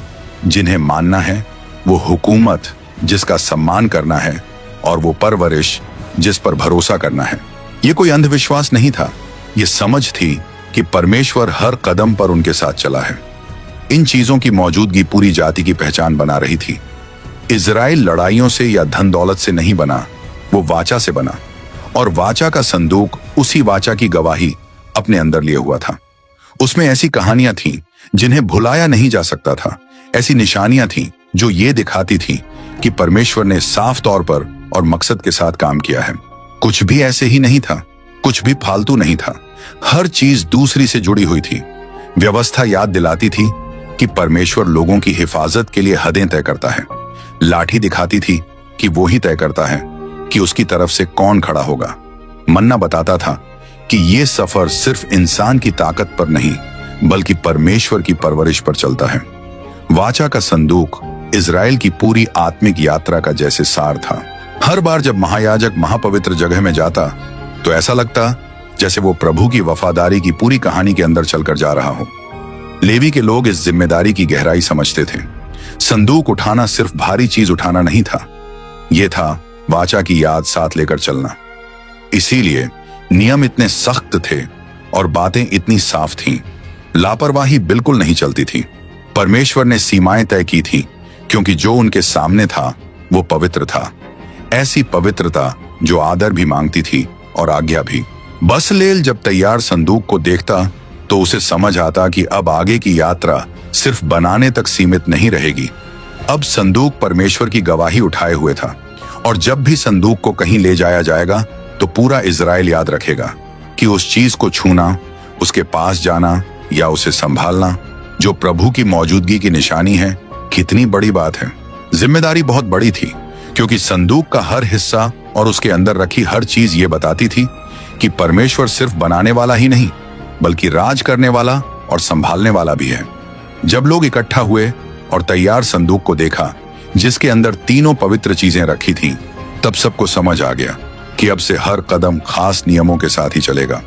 जिन्हें मानना है, वो हुकूमत जिसका सम्मान करना है, और वो परवरिश जिस पर भरोसा करना है। ये कोई अंधविश्वास नहीं था, ये समझ थी कि परमेश्वर हर कदम पर उनके साथ चला है। इन चीजों की मौजूदगी पूरी जाति की पहचान बना रही थी। इजराइल लड़ाइयों से या धन दौलत से नहीं बना, वो वाचा से बना, और वाचा का संदूक उसी वाचा की गवाही अपने अंदर लिए हुआ था। उसमें ऐसी कहानियां थीं जिन्हें भुलाया नहीं जा सकता था, ऐसी निशानियां थीं जो ये दिखाती थीं कि परमेश्वर ने साफ तौर पर और मकसद के साथ काम किया है। कुछ भी ऐसे ही नहीं था, कुछ भी फालतू नहीं था, हर चीज दूसरी से जुड़ी हुई थी। व्यवस्था याद दिलाती थी कि परमेश्वर लोगों की हिफाजत के लिए हदें तय करता है। लाठी दिखाती थी कि वो ही तय करता है कि उसकी तरफ से कौन खड़ा होगा। मन्ना बताता था कि ये सफर सिर्फ इंसान की ताकत पर नहीं बल्कि परमेश्वर की परवरिश पर चलता है। वाचा का संदूक इजराइल की पूरी आत्मिक यात्रा का जैसे सार था। हर बार जब महायाजक महापवित्र जगह में जाता तो ऐसा लगता जैसे वो प्रभु की वफादारी की पूरी कहानी के अंदर चलकर जा रहा हो। लेवी के लोग इस जिम्मेदारी की गहराई समझते थे। संदूक उठाना सिर्फ भारी चीज उठाना नहीं था, यह था वाचा की याद साथ लेकर चलना। इसीलिए नियम इतने सख्त थे और बातें इतनी साफ थीं। लापरवाही बिल्कुल नहीं चलती थी। परमेश्वर ने सीमाएं तय की थी क्योंकि जो उनके सामने था वो पवित्र था, ऐसी पवित्रता जो आदर भी मांगती थी और आज्ञा भी। बसलेल जब तैयार संदूक को देखता तो उसे समझ आता कि अब आगे की यात्रा सिर्फ बनाने तक सीमित नहीं रहेगी। अब संदूक परमेश्वर की गवाही उठाए हुए था और जब भी संदूक को कहीं ले जाया जाएगा तो पूरा इजराइल याद रखेगा कि उस चीज को छूना, उसके पास जाना या उसे संभालना जो प्रभु की मौजूदगी की निशानी है, कितनी बड़ी बात है। जिम्मेदारी बहुत बड़ी थी क्योंकि संदूक का हर हिस्सा और उसके अंदर रखी हर चीज ये बताती थी कि परमेश्वर सिर्फ बनाने वाला ही नहीं बल्कि राज करने वाला और संभालने वाला भी है। जब लोग इकट्ठा हुए और तैयार संदूक को देखा जिसके अंदर तीनों पवित्र चीजें रखी थीं, तब सबको समझ आ गया कि अब से हर कदम खास नियमों के साथ ही चलेगा।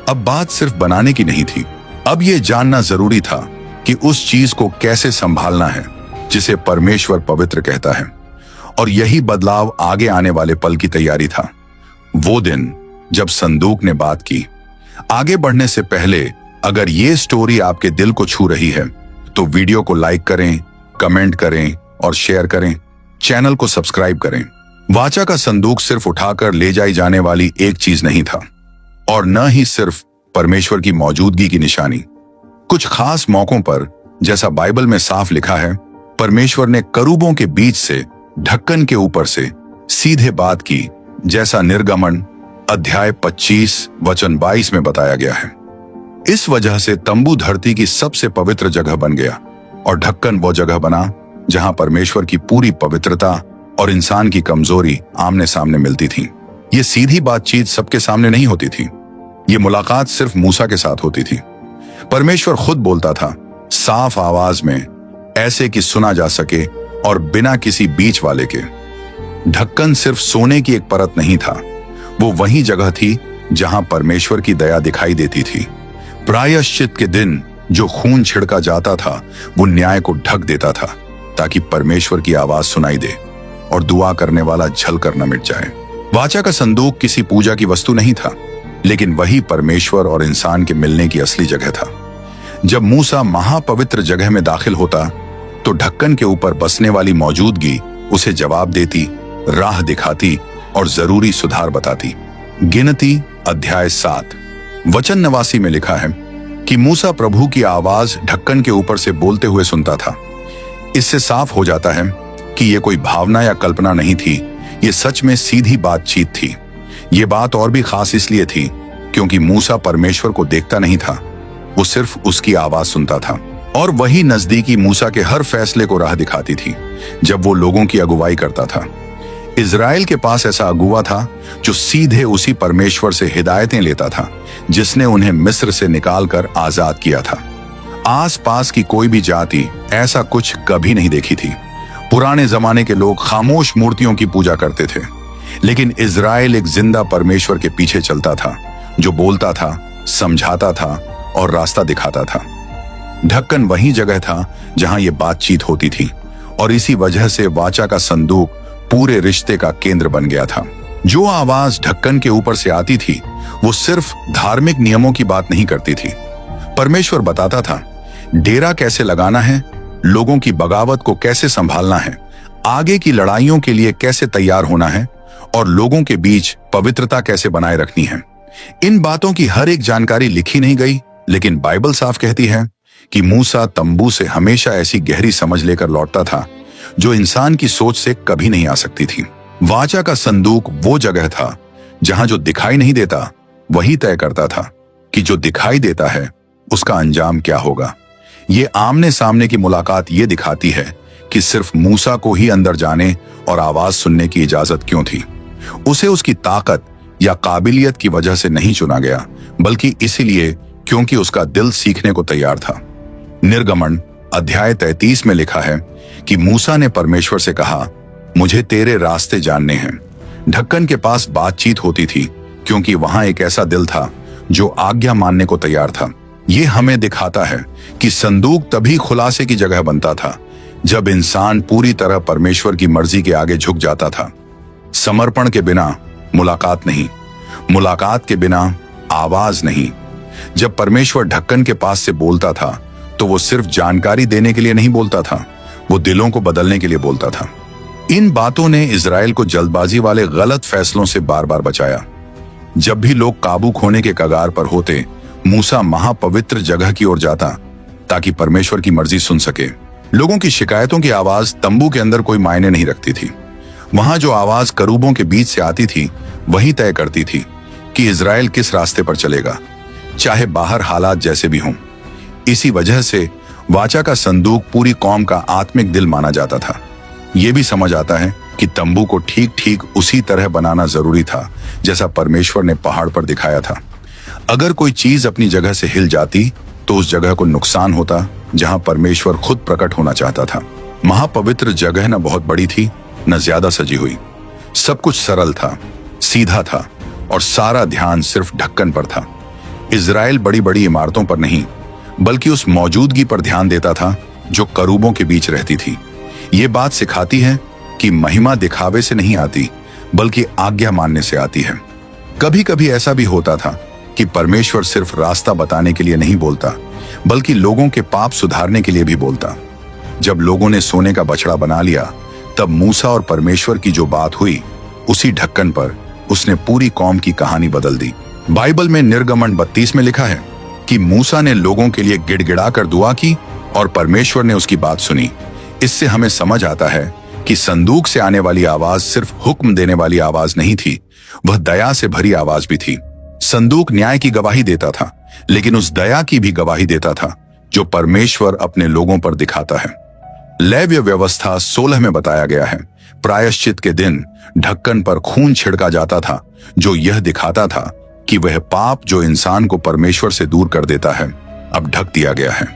अब बात सिर्फ बनाने की नहीं थी, अब यह जानना जरूरी था कि उस चीज को कैसे संभालना है जिसे परमेश्वर पवित्र कहता है। और यही बदलाव आगे आने वाले पल की तैयारी था। वो दिन जब संदूक ने बात की। आगे बढ़ने से पहले अगर ये स्टोरी आपके दिल को छू रही है तो वीडियो को लाइक करें, कमेंट करें और शेयर करें। चैनल को सब्सक्राइब करें। वाचा का संदूक सिर्फ उठाकर ले जाई जाने वाली एक चीज नहीं था और न ही सिर्फ परमेश्वर की मौजूदगी की निशानी। कुछ खास मौकों पर, जैसा बाइबल में साफ लिखा है, परमेश्वर ने करूबों के बीच से ढक्कन के ऊपर से सीधे बात की, जैसा निर्गमन अध्याय 25 वचन 22 में बताया गया है। इस वजह से तंबू धरती की सबसे पवित्र जगह बन गया और ढक्कन वो जगह बना जहां परमेश्वर की पूरी पवित्रता और इंसान की कमजोरी आमने सामने मिलती थी। ये सीधी बातचीत सबके सामने नहीं होती थी, ये मुलाकात सिर्फ मूसा के साथ होती थी। परमेश्वर खुद बोलता था, साफ आवाज में, ऐसे कि सुना जा सके और बिना किसी बीच वाले के। ढक्कन सिर्फ सोने की एक परत नहीं था, वो वही जगह थी जहां परमेश्वर की दया दिखाई देती थी। प्रायश्चित के दिन जो खून छिड़का जाता था वो न्याय को ढक देता था ताकि परमेश्वर की आवाज सुनाई दे और दुआ करने वाला झलकर न मिट जाए। वाचा का संदूक किसी पूजा की वस्तु नहीं था, लेकिन वही परमेश्वर और इंसान के मिलने की असली जगह था। जब मूसा महापवित्र जगह में दाखिल होता तो ढक्कन के ऊपर बसने वाली मौजूदगी उसे जवाब देती, राह दिखाती और जरूरी सुधार बताती। गिनती अध्याय 7 वचन 89 में लिखा है कि मूसा प्रभु की आवाज ढक्कन के ऊपर से बोलते हुए सुनता था। इससे साफ हो जाता है कि यह कोई भावना या कल्पना नहीं थी, ये सच में सीधी बातचीत थी। ये बात और भी खास इसलिए थी क्योंकि मूसा परमेश्वर को देखता नहीं था, वो सिर्फ उसकी आवाज सुनता था। और वही नजदीकी मूसा के हर फैसले को राह दिखाती थी जब वो लोगों की अगुवाई करता था। इजराइल के पास ऐसा अगुवा था जो सीधे उसी परमेश्वर से हिदायतें लेता था जिसने उन्हें मिस्र से निकालकर आजाद किया था। आसपास की कोई भी जाति ऐसा कुछ कभी नहीं देखी थी। पुराने जमाने के लोग खामोश मूर्तियों की पूजा करते थे, लेकिन इजराइल एक जिंदा परमेश्वर के पीछे चलता था जो बोलता था, समझाता था और रास्ता दिखाता था। ढक्कन वही जगह था जहां यह बातचीत होती थी और इसी वजह से वाचा का संदूक पूरे रिश्ते का केंद्र बन गया था। जो आवाज ढक्कन के ऊपर से आती थी वो सिर्फ धार्मिक नियमों की बात नहीं करती थी। परमेश्वर बताता था डेरा कैसे लगाना है, लोगों की बगावत को कैसे संभालना है, आगे की लड़ाइयों के लिए कैसे तैयार होना है और लोगों के बीच पवित्रता कैसे बनाए रखनी है। इन बातों की हर एक जानकारी लिखी नहीं गई, लेकिन बाइबल साफ कहती है कि मूसा तंबू से हमेशा ऐसी गहरी समझ लेकर लौटता था जो इंसान की सोच से कभी नहीं आ सकती थी। वाचा का संदूक वो जगह था जहां जो दिखाई नहीं देता वही तय करता था कि जो दिखाई देता है उसका अंजाम क्या होगा। ये आमने सामने की मुलाकात ये दिखाती है कि सिर्फ मूसा को ही अंदर जाने और आवाज सुनने की इजाजत क्यों थी। उसे उसकी ताकत या काबिलियत की वजह से नहीं चुना गया, बल्कि इसीलिए क्योंकि उसका दिल सीखने को तैयार था। निर्गमन अध्याय 33 में लिखा है कि मूसा ने परमेश्वर से कहा, मुझे तेरे रास्ते जानने हैं। ढक्कन के पास बातचीत होती थी क्योंकि वहां एक ऐसा दिल था जो आज्ञा मानने को तैयार था। ये हमें दिखाता है कि संदूक तभी खुलासे की जगह बनता था जब इंसान पूरी तरह परमेश्वर की मर्जी के आगे झुक जाता था। समर्पण के बिना मुलाकात नहीं, मुलाकात के बिना आवाज नहीं। जब परमेश्वर ढक्कन के पास से बोलता था तो वो सिर्फ जानकारी देने के लिए नहीं बोलता था, वो दिलों को बदलने के लिए बोलता था। इन बातों ने इजराइल को जल्दबाजी वाले गलत फैसलों से बार बार बचाया। जब भी लोग काबू खोने के कगार पर होते, मूसा महापवित्र जगह की ओर जाता ताकि परमेश्वर की मर्जी सुन सके। लोगों की शिकायतों की आवाज तंबू के अंदर कोई मायने नहीं रखती थी। वहां जो आवाज करूबों के बीच से आती थी वही तय करती थी कि इजराइल किस रास्ते पर चलेगा, चाहे बाहर हालात जैसे भी हों। इसी वजह से वाचा का संदूक पूरी कौम का आत्मिक दिल माना जाता था। यह भी समझ आता है कि तंबू को ठीक ठीक उसी तरह बनाना जरूरी था जैसा परमेश्वर ने पहाड़ पर दिखाया था। अगर कोई चीज अपनी जगह से हिल जाती तो उस जगह को नुकसान होता जहां परमेश्वर खुद प्रकट होना चाहता था। महापवित्र जगह न बहुत बड़ी थी न ज्यादा सजी हुई। सब कुछ सरल था, सीधा था और सारा ध्यान सिर्फ ढक्कन पर था। इजराइल बड़ी बड़ी इमारतों पर नहीं बल्कि उस मौजूदगी पर ध्यान देता था जो करूबों के बीच रहती थी। ये बात सिखाती है कि महिमा दिखावे से नहीं आती बल्कि आज्ञा मानने से आती है। कभी कभी ऐसा भी होता था कि परमेश्वर सिर्फ रास्ता बताने के लिए नहीं बोलता बल्कि लोगों के पाप सुधारने के लिए भी बोलता। जब लोगों ने सोने का बछड़ा बना लिया तब मूसा और परमेश्वर की जो बात हुई उसी ढक्कन पर उसने पूरी कौम की कहानी बदल दी। बाइबल में निर्गमन 32 में लिखा है कि मूसा ने लोगों के लिए गिड़गिड़ा कर दुआ की और परमेश्वर ने उसकी बात सुनी। इससे हमें समझ आता है कि संदूक से आने वाली आवाज सिर्फ हुक्म देने वाली आवाज नहीं थी, वह दया से भरी आवाज भी थी। संदूक न्याय की गवाही देता था, लेकिन उस दया की भी गवाही देता था जो परमेश्वर अपने लोगों पर दिखाता है। लेव्य व्यवस्था 16 में बताया गया है, प्रायश्चित के दिन ढक्कन पर खून छिड़का जाता था जो यह दिखाता था कि वह पाप जो इंसान को परमेश्वर से दूर कर देता है अब ढक दिया गया है।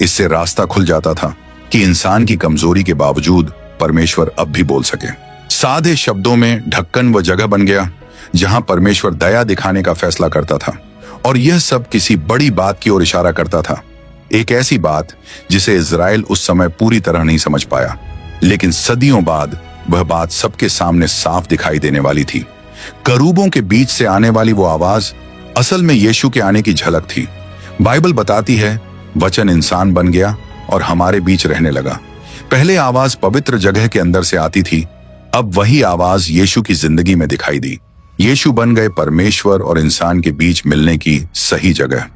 इससे रास्ता खुल जाता था कि इंसान की कमजोरी के बावजूद परमेश्वर अब भी बोल सके। सादे शब्दों में ढक्कन वह जगह बन गया जहां परमेश्वर दया दिखाने का फैसला करता था, और यह सब किसी बड़ी बात की ओर इशारा करता था। एक ऐसी बात जिसे इजराइल उस समय पूरी तरह नहीं समझ पाया, लेकिन सदियों बाद वह बात सबके सामने साफ दिखाई देने वाली थी। करूबों के बीच से आने वाली वो आवाज असल में यीशु के आने की झलक थी। बाइबल बताती है वचन इंसान बन गया और हमारे बीच रहने लगा। पहले आवाज पवित्र जगह के अंदर से आती थी, अब वही आवाज यीशु की जिंदगी में दिखाई दी। यीशु बन गए परमेश्वर और इंसान के बीच मिलने की सही जगह।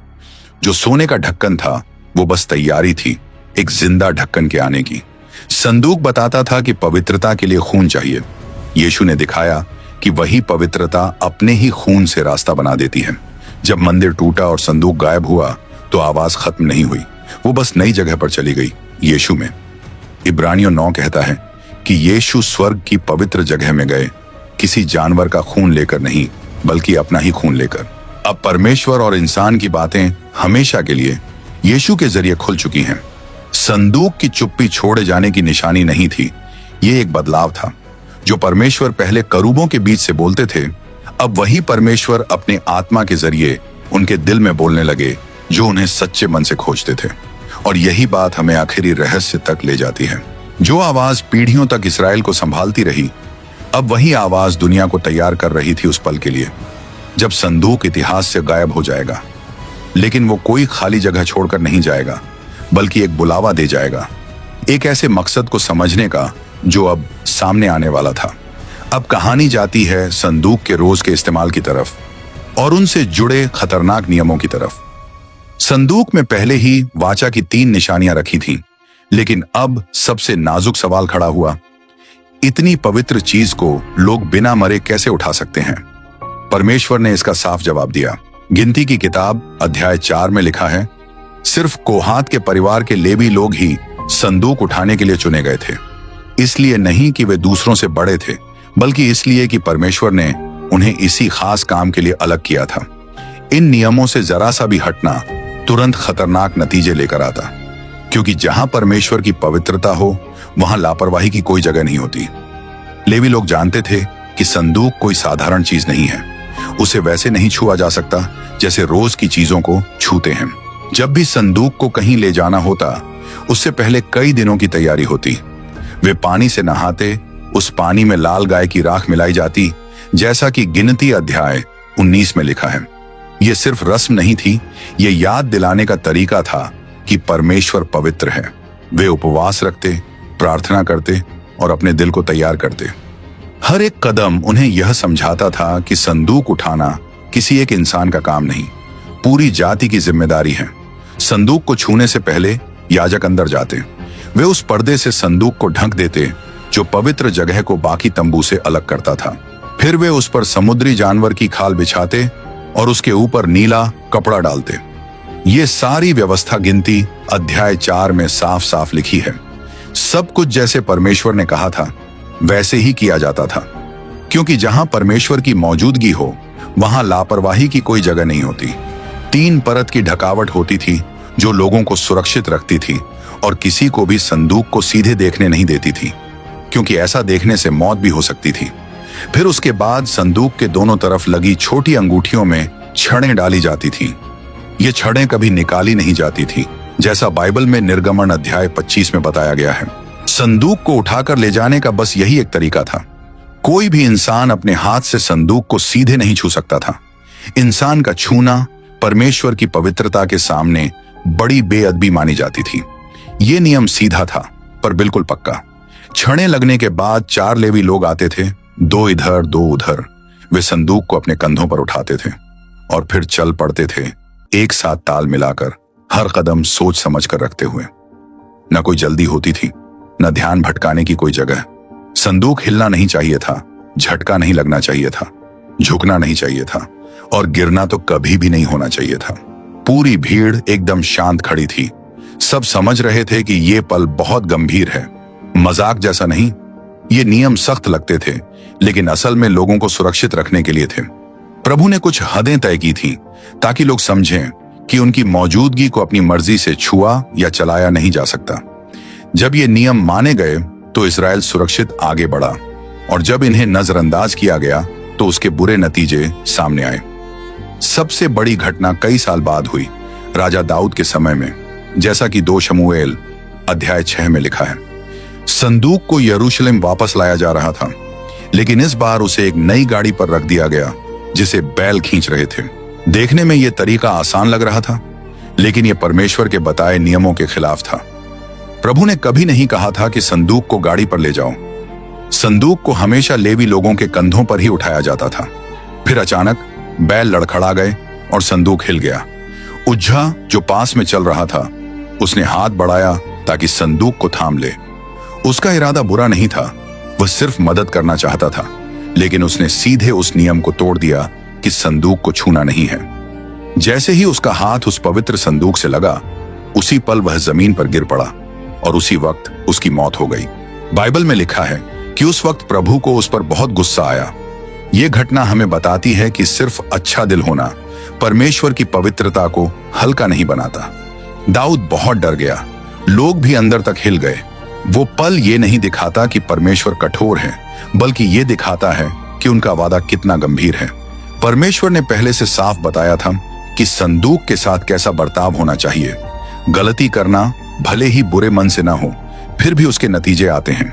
जो सोने का ढक्कन था वो बस तैयारी थी एक जिंदा ढक्कन के आने की। संदूक बताता था कि पवित्रता के लिए खून चाहिए। यीशु ने दिखाया कि वही पवित्रता अपने ही खून से रास्ता बना देती है। जब मंदिर टूटा और संदूक गायब हुआ तो आवाज खत्म नहीं हुई, वो बस नई जगह पर चली गई, यीशु में। इब्रानियों 9 कहता है कि यीशु स्वर्ग की पवित्र जगह में गए, किसी जानवर का खून लेकर नहीं बल्कि अपना ही खून लेकर। अब परमेश्वर और इंसान की बातें हमेशा के लिए यीशु के जरिए खुल चुकी हैं। संदूक की चुप्पी छोड़े जाने की निशानी नहीं थी, ये एक बदलाव था। जो परमेश्वर पहले करूबों के बीच से बोलते थे, अब वही परमेश्वर अपने आत्मा के जरिए उनके दिल में बोलने लगे जो उन्हें सच्चे मन से खोजते थे। और यही बात हमें आखिरी रहस्य तक ले जाती है। जो आवाज पीढ़ियों तक इस्राएल को संभालती रही, अब वही आवाज दुनिया को तैयार कर रही थी उस पल के लिए जब संदूक इतिहास से गायब हो जाएगा। लेकिन वो कोई खाली जगह छोड़कर नहीं जाएगा, बल्कि एक बुलावा दे जाएगा, एक ऐसे मकसद को समझने का जो अब सामने आने वाला था। अब कहानी जाती है संदूक के रोज के इस्तेमाल की तरफ और उनसे जुड़े खतरनाक नियमों की तरफ। संदूक में पहले ही वाचा की 3 निशानियां रखी थीं, लेकिन अब सबसे नाजुक सवाल खड़ा हुआ, इतनी पवित्र चीज को लोग बिना मरे कैसे उठा सकते हैं? परमेश्वर ने इसका साफ जवाब दिया। गिनती की किताब अध्याय 4 में लिखा है, सिर्फ कोहात के परिवार के लेवी लोग ही संदूक उठाने के लिए चुने गए थे। इसलिए नहीं कि वे दूसरों से बड़े थे, बल्कि इसलिए कि परमेश्वर ने उन्हें इसी खास काम के लिए अलग किया था। इन नियमों से जरा सा भी हटना तुरंत खतरनाक नतीजे लेकर आता, क्योंकि जहां परमेश्वर की पवित्रता हो वहां लापरवाही की कोई जगह नहीं होती। लेवी लोग जानते थे कि संदूक कोई साधारण चीज नहीं है। उसे वैसे नहीं छुआ जा सकता जैसे रोज की चीजों को छूते हैं। जब भी संदूक को कहीं ले जाना होता, उससे पहले कई दिनों की तैयारी होती। वे पानी से नहाते, उस पानी में लाल गाय की राख मिलाई जाती, जैसा कि गिनती अध्याय 19 में लिखा है। यह सिर्फ रस्म नहीं थी, यह याद दिलाने का तरीका था कि परमेश्वर पवित्र है। वे उपवास रखते, प्रार्थना करते और अपने दिल को तैयार करते। हर एक कदम उन्हें यह समझाता था कि संदूक उठाना किसी एक इंसान का काम नहीं, पूरी जाति की जिम्मेदारी है। संदूक को छूने से पहले याजक अंदर जाते। वे उस पर्दे से संदूक को ढक देते जो पवित्र जगह को बाकी तंबू से अलग करता था। फिर वे उस पर समुद्री जानवर की खाल बिछाते और उसके ऊपर नीला कपड़ा डालते। ये सारी व्यवस्था गिनती अध्याय 4 में साफ साफ लिखी है। सब कुछ जैसे परमेश्वर ने कहा था वैसे ही किया जाता था, क्योंकि जहां परमेश्वर की मौजूदगी हो वहां लापरवाही की कोई जगह नहीं होती। 3 परत की ढकावट होती थी जो लोगों को सुरक्षित रखती थी और किसी को भी संदूक को सीधे देखने नहीं देती थी, क्योंकि ऐसा देखने से मौत भी हो सकती थी। फिर उसके बाद संदूक के दोनों तरफ लगी छोटी अंगूठियों में छड़ें डाली जाती थी। ये छड़ें कभी निकाली नहीं जाती थी, जैसा बाइबल में निर्गमन अध्याय 25 में बताया गया है। संदूक को उठाकर ले जाने का बस यही एक तरीका था। कोई भी इंसान अपने हाथ से संदूक को सीधे नहीं छू सकता था। इंसान का छूना परमेश्वर की पवित्रता के सामने बड़ी बेअदबी मानी जाती थी। ये नियम सीधा था पर बिल्कुल पक्का। छड़ें लगने के बाद 4 लेवी लोग आते थे, 2 इधर 2 उधर। वे संदूक को अपने कंधों पर उठाते थे और फिर चल पड़ते थे, एक साथ ताल मिलाकर, हर कदम सोच समझ कर रखते हुए। न कोई जल्दी होती थी, न ध्यान भटकाने की कोई जगह। संदूक हिलना नहीं चाहिए था, झटका नहीं लगना चाहिए था, झुकना नहीं चाहिए था और गिरना तो कभी भी नहीं होना चाहिए था। पूरी भीड़ एकदम शांत खड़ी थी। सब समझ रहे थे कि ये पल बहुत गंभीर है, मजाक जैसा नहीं। ये नियम सख्त लगते थे, लेकिन असल में लोगों को सुरक्षित रखने के लिए थे। प्रभु ने कुछ हदें तय की थी ताकि लोग समझें कि उनकी मौजूदगी को अपनी मर्जी से छुआ या चलाया नहीं जा सकता। जब ये नियम माने गए तो इस्राएल सुरक्षित आगे बढ़ा, और जब इन्हें नजरअंदाज किया गया तो उसके बुरे नतीजे सामने आए। सबसे बड़ी घटना कई साल बाद हुई, राजा दाऊद के समय में, जैसा कि 2 शमूएल अध्याय 6 में लिखा है। संदूक को यरूशलेम वापस लाया जा रहा था, लेकिन इस बार उसे एक नई गाड़ी पर रख दिया गया जिसे बैल खींच रहे थे। देखने में यह तरीका आसान लग रहा था, लेकिन यह परमेश्वर के बताए नियमों के खिलाफ था। प्रभु ने कभी नहीं कहा था कि संदूक को गाड़ी पर ले जाओ। संदूक को हमेशा लेवी लोगों के कंधों पर ही उठाया जाता था। फिर अचानक बैल लड़खड़ा गए और संदूक हिल गया। उज्जा जो पास में चल रहा था, उसने हाथ बढ़ाया ताकि संदूक को थाम ले। उसका इरादा बुरा नहीं था, वह सिर्फ मदद करना चाहता था, लेकिन उसने सीधे उस नियम को तोड़ दिया कि संदूक को छूना नहीं है। जैसे ही उसका हाथ उस पवित्र संदूक से लगा, उसी पल वह जमीन पर गिर पड़ा और उसी वक्त उसकी मौत हो गई। बाइबल में लिखा है कि उस वक्त प्रभु को उस पर बहुत गुस्सा आया। यह घटना हमें बताती है कि सिर्फ अच्छा दिल होना परमेश्वर की पवित्रता को हल्का नहीं बनाता। दाऊद बहुत डर गया, लोग भी अंदर तक हिल गए। वो पल ये नहीं दिखाता कि परमेश्वर कठोर है, बल्कि ये दिखाता है कि उनका वादा कितना गंभीर है। परमेश्वर ने पहले से साफ बताया था कि संदूक के साथ कैसा बर्ताव होना चाहिए। गलती करना भले ही बुरे मन से ना हो, फिर भी उसके नतीजे आते हैं।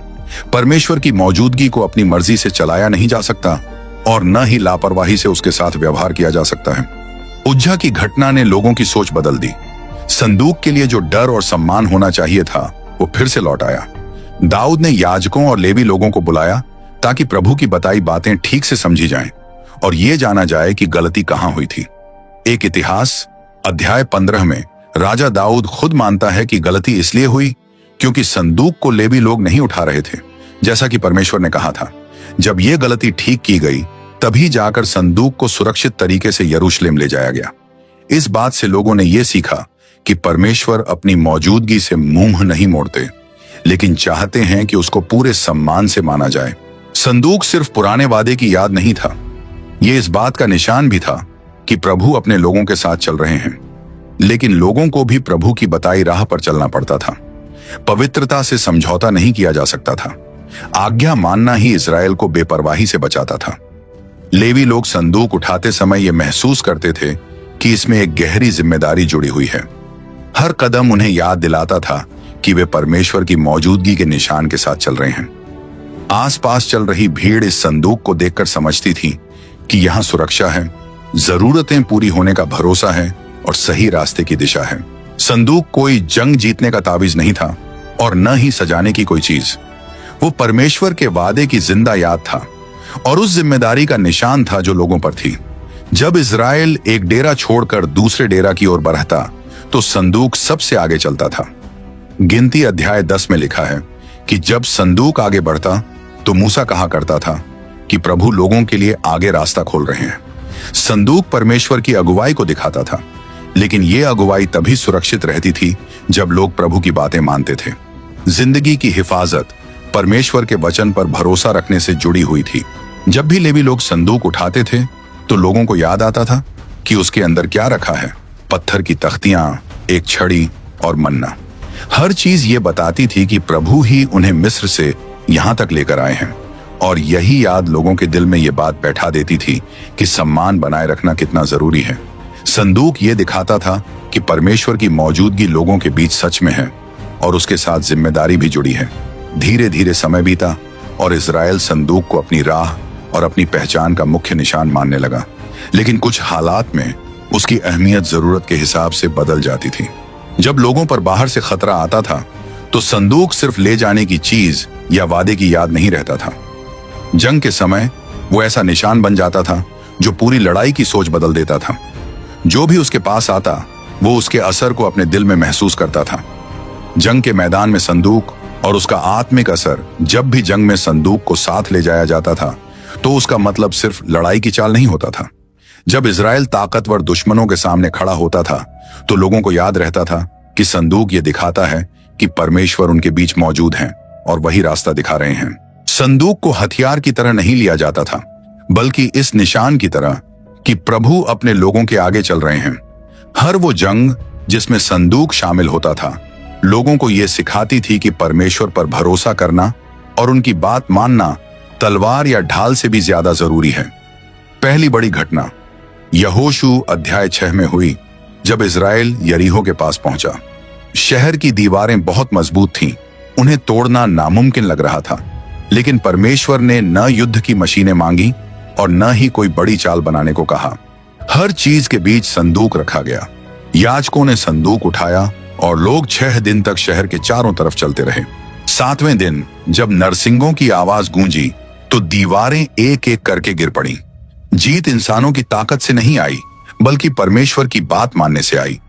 परमेश्वर की मौजूदगी को अपनी मर्जी से चलाया नहीं जा सकता और न ही लापरवाही से उसके साथ व्यवहार किया जा सकता है। उज्जा की घटना ने लोगों की सोच बदल दी। संदूक के लिए जो डर और सम्मान होना चाहिए था, वो फिर से लौट आया। दाऊद ने याजकों और लेवी लोगों को बुलाया ताकि प्रभु की बताई बातें ठीक से समझी जाएं और ये जाना जाए कि गलती कहां हुई थी। एक इतिहास अध्याय 15 में राजा दाऊद खुद मानता है कि गलती इसलिए हुई क्योंकि संदूक को लेवी लोग नहीं उठा रहे थे, जैसा कि परमेश्वर ने कहा था। जब यह गलती ठीक की गई तभी जाकर संदूक को सुरक्षित तरीके से यरूशलेम ले जाया गया। इस बात से लोगों ने यह सीखा कि परमेश्वर अपनी मौजूदगी से मुंह नहीं मोड़ते, लेकिन चाहते हैं कि उसको पूरे सम्मान से माना जाए। संदूक सिर्फ पुराने वादे की याद नहीं था, यह इस बात का निशान भी था कि प्रभु अपने लोगों के साथ चल रहे हैं। लेकिन लोगों को भी प्रभु की बताई राह पर चलना पड़ता था। पवित्रता से समझौता नहीं किया जा सकता था। आज्ञा मानना ही इस्राएल को बेपरवाही से बचाता था। लेवी लोग संदूक उठाते समय यह महसूस करते थे कि इसमें एक गहरी जिम्मेदारी जुड़ी हुई है। हर कदम उन्हें याद दिलाता था कि वे परमेश्वर की मौजूदगी के निशान के साथ चल रहे हैं। आसपास चल रही भीड़ इस संदूक को देखकर समझती थी कि यहां सुरक्षा है, जरूरतें पूरी होने का भरोसा है और सही रास्ते की दिशा है। संदूक कोई जंग जीतने का ताबीज नहीं था और न ही सजाने की कोई चीज। वो परमेश्वर के वादे की जिंदा याद था और उस जिम्मेदारी का निशान था जो लोगों पर थी। जब इज़राइल एक डेरा छोड़कर दूसरे डेरा की ओर बढ़ता तो संदूक सबसे आगे चलता था। गिनती अध्याय 10 में लिखा है कि जब संदूक आगे बढ़ता तो मूसा कहा करता था कि प्रभु लोगों के लिए आगे रास्ता खोल रहे हैं। संदूक परमेश्वर की अगुवाई को दिखाता था, लेकिन यह अगुवाई तभी सुरक्षित रहती थी जब लोग प्रभु की बातें मानते थे। जिंदगी की हिफाजत परमेश्वर के वचन पर भरोसा रखने से जुड़ी हुई थी। जब भी लेवी लोग संदूक उठाते थे तो लोगों को याद आता था कि उसके अंदर क्या रखा है। पत्थर की तख्तियां, एक छड़ी और मन्ना, हर चीज ये बताती थी कि प्रभु ही उन्हें मिस्र से यहां तक लेकर आए हैं। और यही याद लोगों के दिल में ये बात बैठा देती थी कि सम्मान बनाए रखना कितना जरूरी है। संदूक ये दिखाता था कि परमेश्वर की मौजूदगी लोगों के बीच सच में है और उसके साथ जिम्मेदारी भी जुड़ी है। धीरे धीरे समय बीता और इज़राइल संदूक को अपनी राह और अपनी पहचान का मुख्य निशान मानने लगा। लेकिन कुछ हालात में उसकी अहमियत जरूरत के हिसाब से बदल जाती थी। जब लोगों पर बाहर से खतरा आता था तो संदूक सिर्फ ले जाने की चीज या वादे की याद नहीं रहता था। जंग के समय वो ऐसा निशान बन जाता था जो पूरी लड़ाई की सोच बदल देता था। जो भी उसके पास आता वो उसके असर को अपने दिल में महसूस करता था। जंग के मैदान में संदूक और उसका आत्मिक असर, जब भी जंग में संदूक को साथ ले जाया जाता था तो उसका मतलब सिर्फ लड़ाई की चाल नहीं होता था। जब इज़राइल ताकतवर दुश्मनों के सामने खड़ा होता था तो लोगों को याद रहता था कि संदूक ये दिखाता है कि परमेश्वर उनके बीच मौजूद हैं और वही रास्ता दिखा रहे हैं। संदूक को हथियार की तरह नहीं लिया जाता था, बल्कि इस निशान की तरह कि प्रभु अपने लोगों के आगे चल रहे हैं। हर वो जंग जिसमें संदूक शामिल होता था लोगों को यह सिखाती थी कि परमेश्वर पर भरोसा करना और उनकी बात मानना तलवार या ढाल से भी ज्यादा जरूरी है। पहली बड़ी घटना यहोशू अध्याय 6 में हुई, जब इज़राइल यरीहो के पास पहुंचा। शहर की दीवारें बहुत मजबूत थीं, उन्हें तोड़ना नामुमकिन लग रहा था, लेकिन परमेश्वर ने न युद्ध की मशीनें मांगी और न ही कोई बड़ी चाल बनाने को कहा। हर चीज के बीच संदूक रखा गया। याजकों ने संदूक उठाया और लोग 6 दिन तक शहर के चारों तरफ चलते रहे। 7वें दिन जब नरसिंगों की आवाज गूंजी तो दीवारें एक एक करके गिर पड़ी। जीत इंसानों की ताकत से नहीं आई, बल्कि परमेश्वर की बात मानने से आई।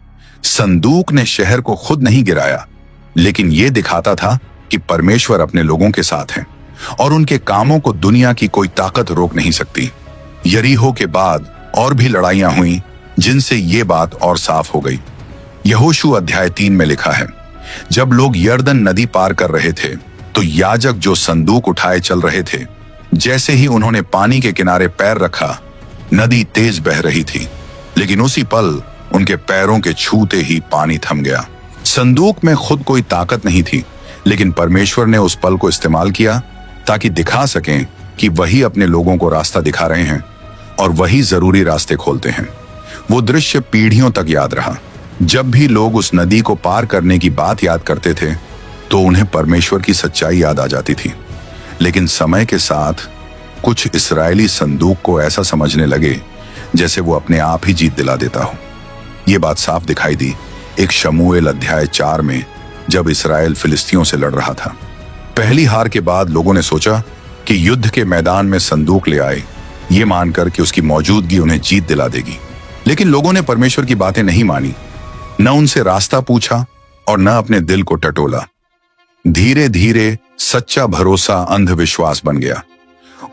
संदूक ने शहर को खुद नहीं गिराया, लेकिन यह दिखाता था कि परमेश्वर अपने लोगों के साथ हैं और उनके कामों को दुनिया की कोई ताकत रोक नहीं सकती। यरीहो के बाद और भी लड़ाइयां हुई जिनसे ये बात और साफ हो गई। यहोशू अध्याय 3 में लिखा है, जब लोग यर्दन नदी पार कर रहे थे तो याजक जो संदूक उठाए चल रहे थे, जैसे ही उन्होंने पानी के किनारे पैर रखा नदी तेज बह रही थी, लेकिन उसी पल उनके पैरों के छूते ही पानी थम गया। संदूक में खुद कोई ताकत नहीं थी, लेकिन परमेश्वर ने उस पल को इस्तेमाल किया ताकि दिखा सकें कि वही अपने लोगों को रास्ता दिखा रहे हैं और वही जरूरी रास्ते खोलते हैं। वो दृश्य पीढ़ियों तक याद रहा। जब भी लोग उस नदी को पार करने की बात याद करते थे तो उन्हें परमेश्वर की सच्चाई याद आ जाती थी। लेकिन समय के साथ कुछ इस्राएली संदूक को ऐसा समझने लगे जैसे वो अपने आप ही जीत दिला देता हो। ये बात साफ दिखाई दी एक शमूएल अध्याय 4 में, जब इस्राएल फिलिस्तियों से लड़ रहा था। पहली हार के बाद लोगों ने सोचा कि युद्ध के मैदान में संदूक ले आए, ये मानकर कि उसकी मौजूदगी उन्हें जीत दिला देगी। लेकिन लोगों ने परमेश्वर की बातें नहीं मानी, न उनसे रास्ता पूछा और न अपने दिल को टटोला। धीरे धीरे सच्चा भरोसा अंधविश्वास बन गया।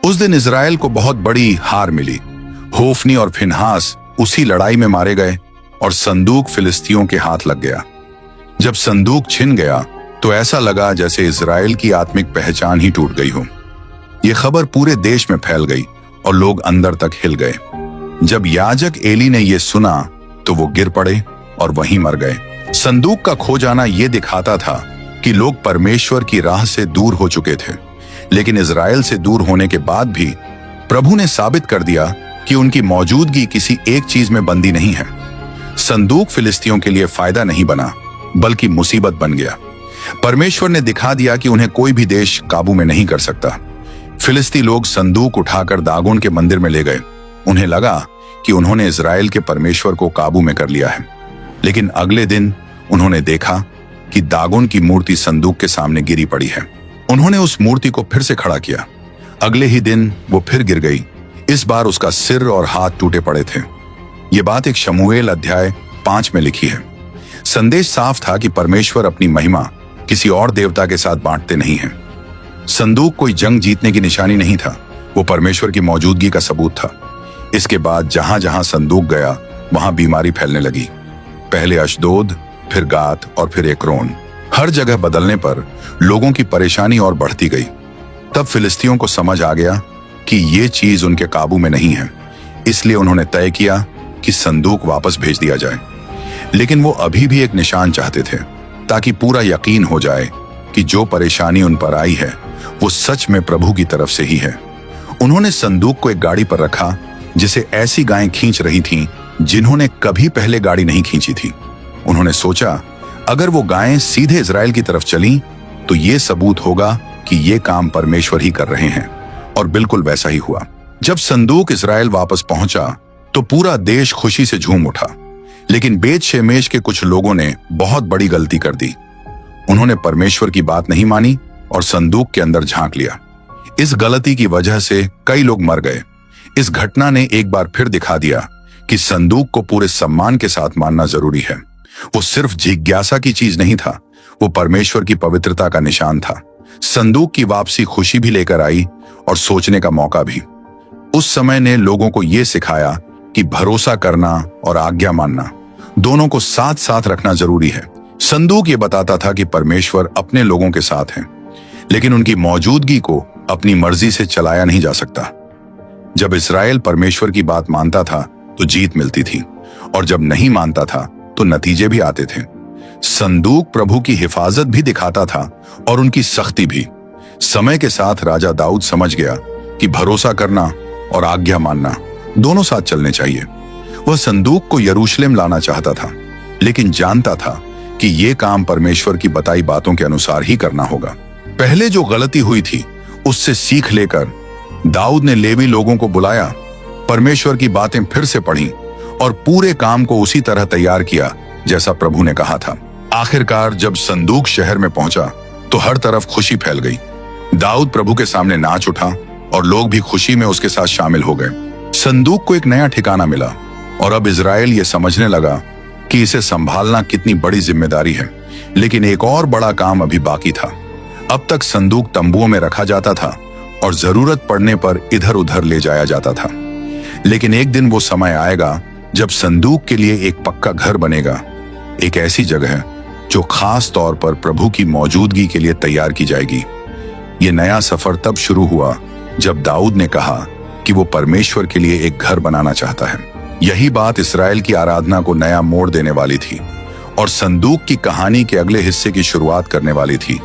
उस दिन इजराइल को बहुत बड़ी हार मिली। होफनी और फिनहास उसी लड़ाई में मारे गए और संदूक फिलिस्तियों के हाथ लग गया। जब संदूक छिन गया तो ऐसा लगा जैसे इजराइल की आत्मिक पहचान ही टूट गई हो। यह खबर पूरे देश में फैल गई और लोग अंदर तक हिल गए। जब याजक एली ने यह सुना तो वो गिर पड़े और वहीं मर गए। संदूक का खो जाना यह दिखाता था कि लोग परमेश्वर की राह से दूर हो चुके थे, लेकिन इजराइल से दूर होने के बाद भी प्रभु ने साबित कर दिया कि उनकी मौजूदगी किसी एक चीज में बंदी नहीं है। संदूक फिलिस्तियों के लिए फायदा नहीं बना, बल्कि मुसीबत बन गया। परमेश्वर ने दिखा दिया कि उन्हें कोई भी देश काबू में नहीं कर सकता। फिलिस्ती लोग संदूक उठाकर दागोन के मंदिर में ले गए। उन्हें लगा कि उन्होंने इजराइल के परमेश्वर को काबू में कर लिया है, लेकिन अगले दिन उन्होंने देखा कि दागोन की मूर्ति संदूक के सामने गिरी पड़ी है। उन्होंने उस मूर्ति को फिर से खड़ा किया। अगले ही दिन वो फिर गिर गई। इस बार उसका सिर और हाथ टूटे पड़े थे। ये बात एक शमूएल अध्याय 5 में लिखी है। संदेश साफ था कि परमेश्वर अपनी महिमा किसी और देवता के साथ बांटते नहीं हैं। संदूक कोई जंग जीतने की निशानी नहीं था, वो परमेश्वर की मौजूदगी का सबूत था। इसके बाद जहां जहां संदूक गया वहां बीमारी फैलने लगी। पहले अशदोद, फिर गात और फिर एक्रोन। हर जगह बदलने पर लोगों की परेशानी और बढ़ती गई। तब फिलिस्तियों को समझ आ गया कि ये चीज उनके काबू में नहीं है, इसलिए उन्होंने तय किया कि संदूक वापस भेज दिया जाए। लेकिन वो अभी भी एक निशान चाहते थे, ताकि पूरा यकीन हो जाए कि जो परेशानी उन पर आई है वो सच में प्रभु की तरफ से ही है। उन्होंने संदूक को एक गाड़ी पर रखा जिसे ऐसी गायें खींच रही थीं जिन्होंने कभी पहले गाड़ी नहीं खींची थी। उन्होंने सोचा, अगर वो गायें सीधे इजराइल की तरफ चलीं तो ये सबूत होगा कि ये काम परमेश्वर ही कर रहे हैं। और बिल्कुल वैसा ही हुआ। जब संदूक इजराइल वापस पहुंचा तो पूरा देश खुशी से झूम उठा। लेकिन बेत शेमेश के कुछ लोगों ने बहुत बड़ी गलती कर दी। उन्होंने परमेश्वर की बात नहीं मानी और संदूक के अंदर झांक लिया। इस गलती की वजह से कई लोग मर गए। इस घटना ने एक बार फिर दिखा दिया कि संदूक को पूरे सम्मान के साथ मानना जरूरी है। वो सिर्फ जिज्ञासा की चीज नहीं था, वो परमेश्वर की पवित्रता का निशान था। संदूक की वापसी खुशी भी लेकर आई और सोचने का मौका भी। उस समय ने लोगों को यह सिखाया कि भरोसा करना और आज्ञा मानना दोनों को साथ साथ रखना जरूरी है। संदूक ये बताता था कि परमेश्वर अपने लोगों के साथ हैं, लेकिन उनकी मौजूदगी को अपनी मर्जी से चलाया नहीं जा सकता। जब इस्राएल परमेश्वर की बात मानता था तो जीत मिलती थी, और जब नहीं मानता था तो नतीजे भी आते थे। संदूक प्रभु की हिफाजत भी दिखाता था और उनकी सख्ती भी। समय के साथ राजा दाऊद समझ गया कि भरोसा करना और आज्ञा मानना दोनों साथ चलने चाहिए। वह संदूक को यरूशलेम लाना चाहता था, लेकिन जानता था कि यह काम परमेश्वर की बताई बातों के अनुसार ही करना होगा। पहले जो गलती हुई थी उससे सीख लेकर दाऊद ने लेवी लोगों को बुलाया, परमेश्वर की बातें फिर से पढ़ी और पूरे काम को उसी तरह तैयार किया जैसा प्रभु ने कहा था। आखिरकार जब संदूक शहर में पहुंचा तो हर तरफ खुशी फैल गई। दाऊद प्रभु के सामने नाच उठा और लोग भी खुशी में उसके साथ शामिल हो गए। संदूक को एक नया ठिकाना मिला और अब इजराइल ये समझने लगा कि इसे संभालना कितनी बड़ी जिम्मेदारी है। लेकिन एक और बड़ा काम अभी बाकी था। अब तक संदूक तंबुओं में रखा जाता था और जरूरत पड़ने पर इधर उधर ले जाया जाता था। लेकिन एक दिन वो समय आएगा जब संदूक के लिए एक पक्का घर बनेगा, एक ऐसी जगह जो खास तौर पर प्रभु की मौजूदगी के लिए तैयार की जाएगी। ये नया सफर तब शुरू हुआ जब दाऊद ने कहा कि वो परमेश्वर के लिए एक घर बनाना चाहता है। यही बात इस्राएल की आराधना को नया मोड़ देने वाली थी और संदूक की कहानी के अगले हिस्से की शुरुआत करने वाली थी,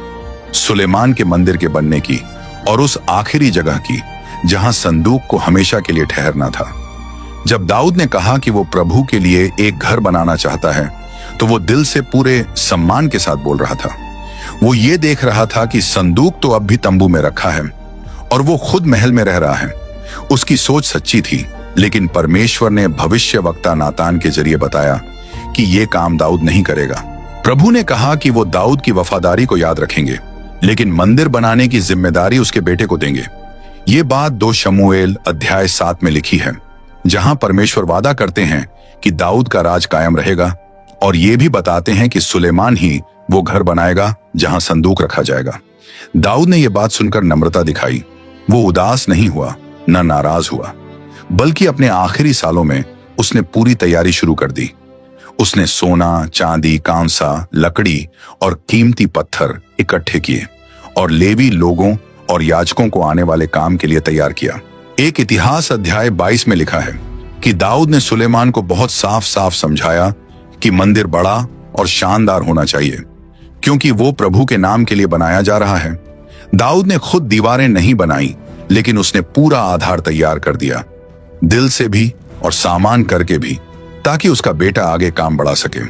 सुलेमान के मंदिर के बनने की और उस आखिरी जगह की जहां संदूक को हमेशा के लिए ठहरना था। जब दाऊद ने कहा कि वो प्रभु के लिए एक घर बनाना चाहता है तो वो दिल से पूरे सम्मान के साथ बोल रहा था। वो ये देख रहा था कि संदूक तो अब भी तंबू में रखा है और वो खुद महल में रह रहा है। उसकी सोच सच्ची थी, लेकिन परमेश्वर ने भविष्यवक्ता नातान के जरिए बताया कि ये काम दाऊद नहीं करेगा। प्रभु ने कहा कि वो दाऊद की वफादारी को याद रखेंगे, लेकिन मंदिर बनाने की जिम्मेदारी उसके बेटे को देंगे। ये बात 2 शमूएल अध्याय 7 में लिखी है, जहां परमेश्वर वादा करते हैं कि दाऊद का राज कायम रहेगा, और ये भी बताते हैं कि सुलेमान ही वो घर बनाएगा जहां संदूक रखा जाएगा। दाऊद ने यह बात सुनकर नम्रता दिखाई। वो उदास नहीं हुआ, न नाराज हुआ, बल्कि अपने आखिरी सालों में उसने पूरी तैयारी शुरू कर दी। उसने सोना, चांदी, कांसा, लकड़ी और कीमती पत्थर इकट्ठे किए और लेवी लोगों और याजकों को आने वाले काम के लिए तैयार किया। एक इतिहास अध्याय 22 में लिखा है कि दाऊद ने सुलेमान को बहुत साफ साफ समझाया कि मंदिर बड़ा और शानदार होना चाहिए, क्योंकि वो प्रभु के नाम के लिए बनाया जा रहा है। दाऊद ने खुद दीवारें नहीं बनाई, लेकिन उसने पूरा आधार तैयार कर दिया, दिल से भी और सामान करके भी, ताकि उसका बेटा आगे काम बढ़ा सके।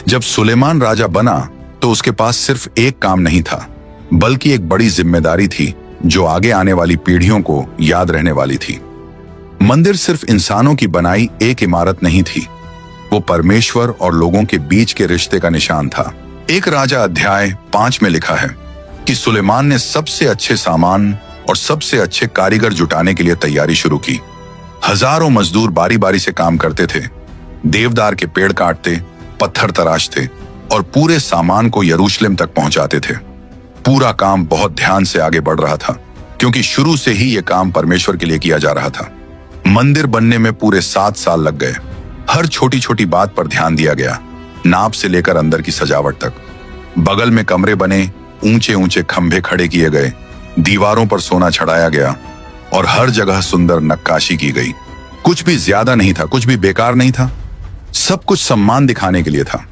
जब सुलेमान राजा बना तो उसके पास सिर्फ एक काम नहीं था, बल्कि एक बड़ी जिम्मेदारी थी जो आगे आने वाली पीढ़ियों को याद रहने वाली थी। मंदिर सिर्फ इंसानों की बनाई एक इमारत नहीं थी, वो परमेश्वर और लोगों के बीच के रिश्ते का निशान था। एक राजा अध्याय 5 में लिखा है कि सुलेमान ने सबसे अच्छे सामान और सबसे अच्छे कारीगर जुटाने के लिए तैयारी शुरू की। हजारों मजदूर बारी बारी से काम करते थे, देवदार के पेड़ काटते, पत्थर तराशते और पूरे सामान को यरूशलेम तक पहुंचाते थे। पूरा काम बहुत ध्यान से आगे बढ़ रहा था, क्योंकि शुरू से ही यह काम परमेश्वर के लिए किया जा रहा था। मंदिर बनने में पूरे 7 साल लग गए। हर छोटी छोटी बात पर ध्यान दिया गया, नाप से लेकर अंदर की सजावट तक। बगल में कमरे बने, ऊंचे ऊंचे खंभे खड़े किए गए, दीवारों पर सोना चढ़ाया गया और हर जगह सुंदर नक्काशी की गई। कुछ भी ज्यादा नहीं था, कुछ भी बेकार नहीं था, सब कुछ सम्मान दिखाने के लिए था।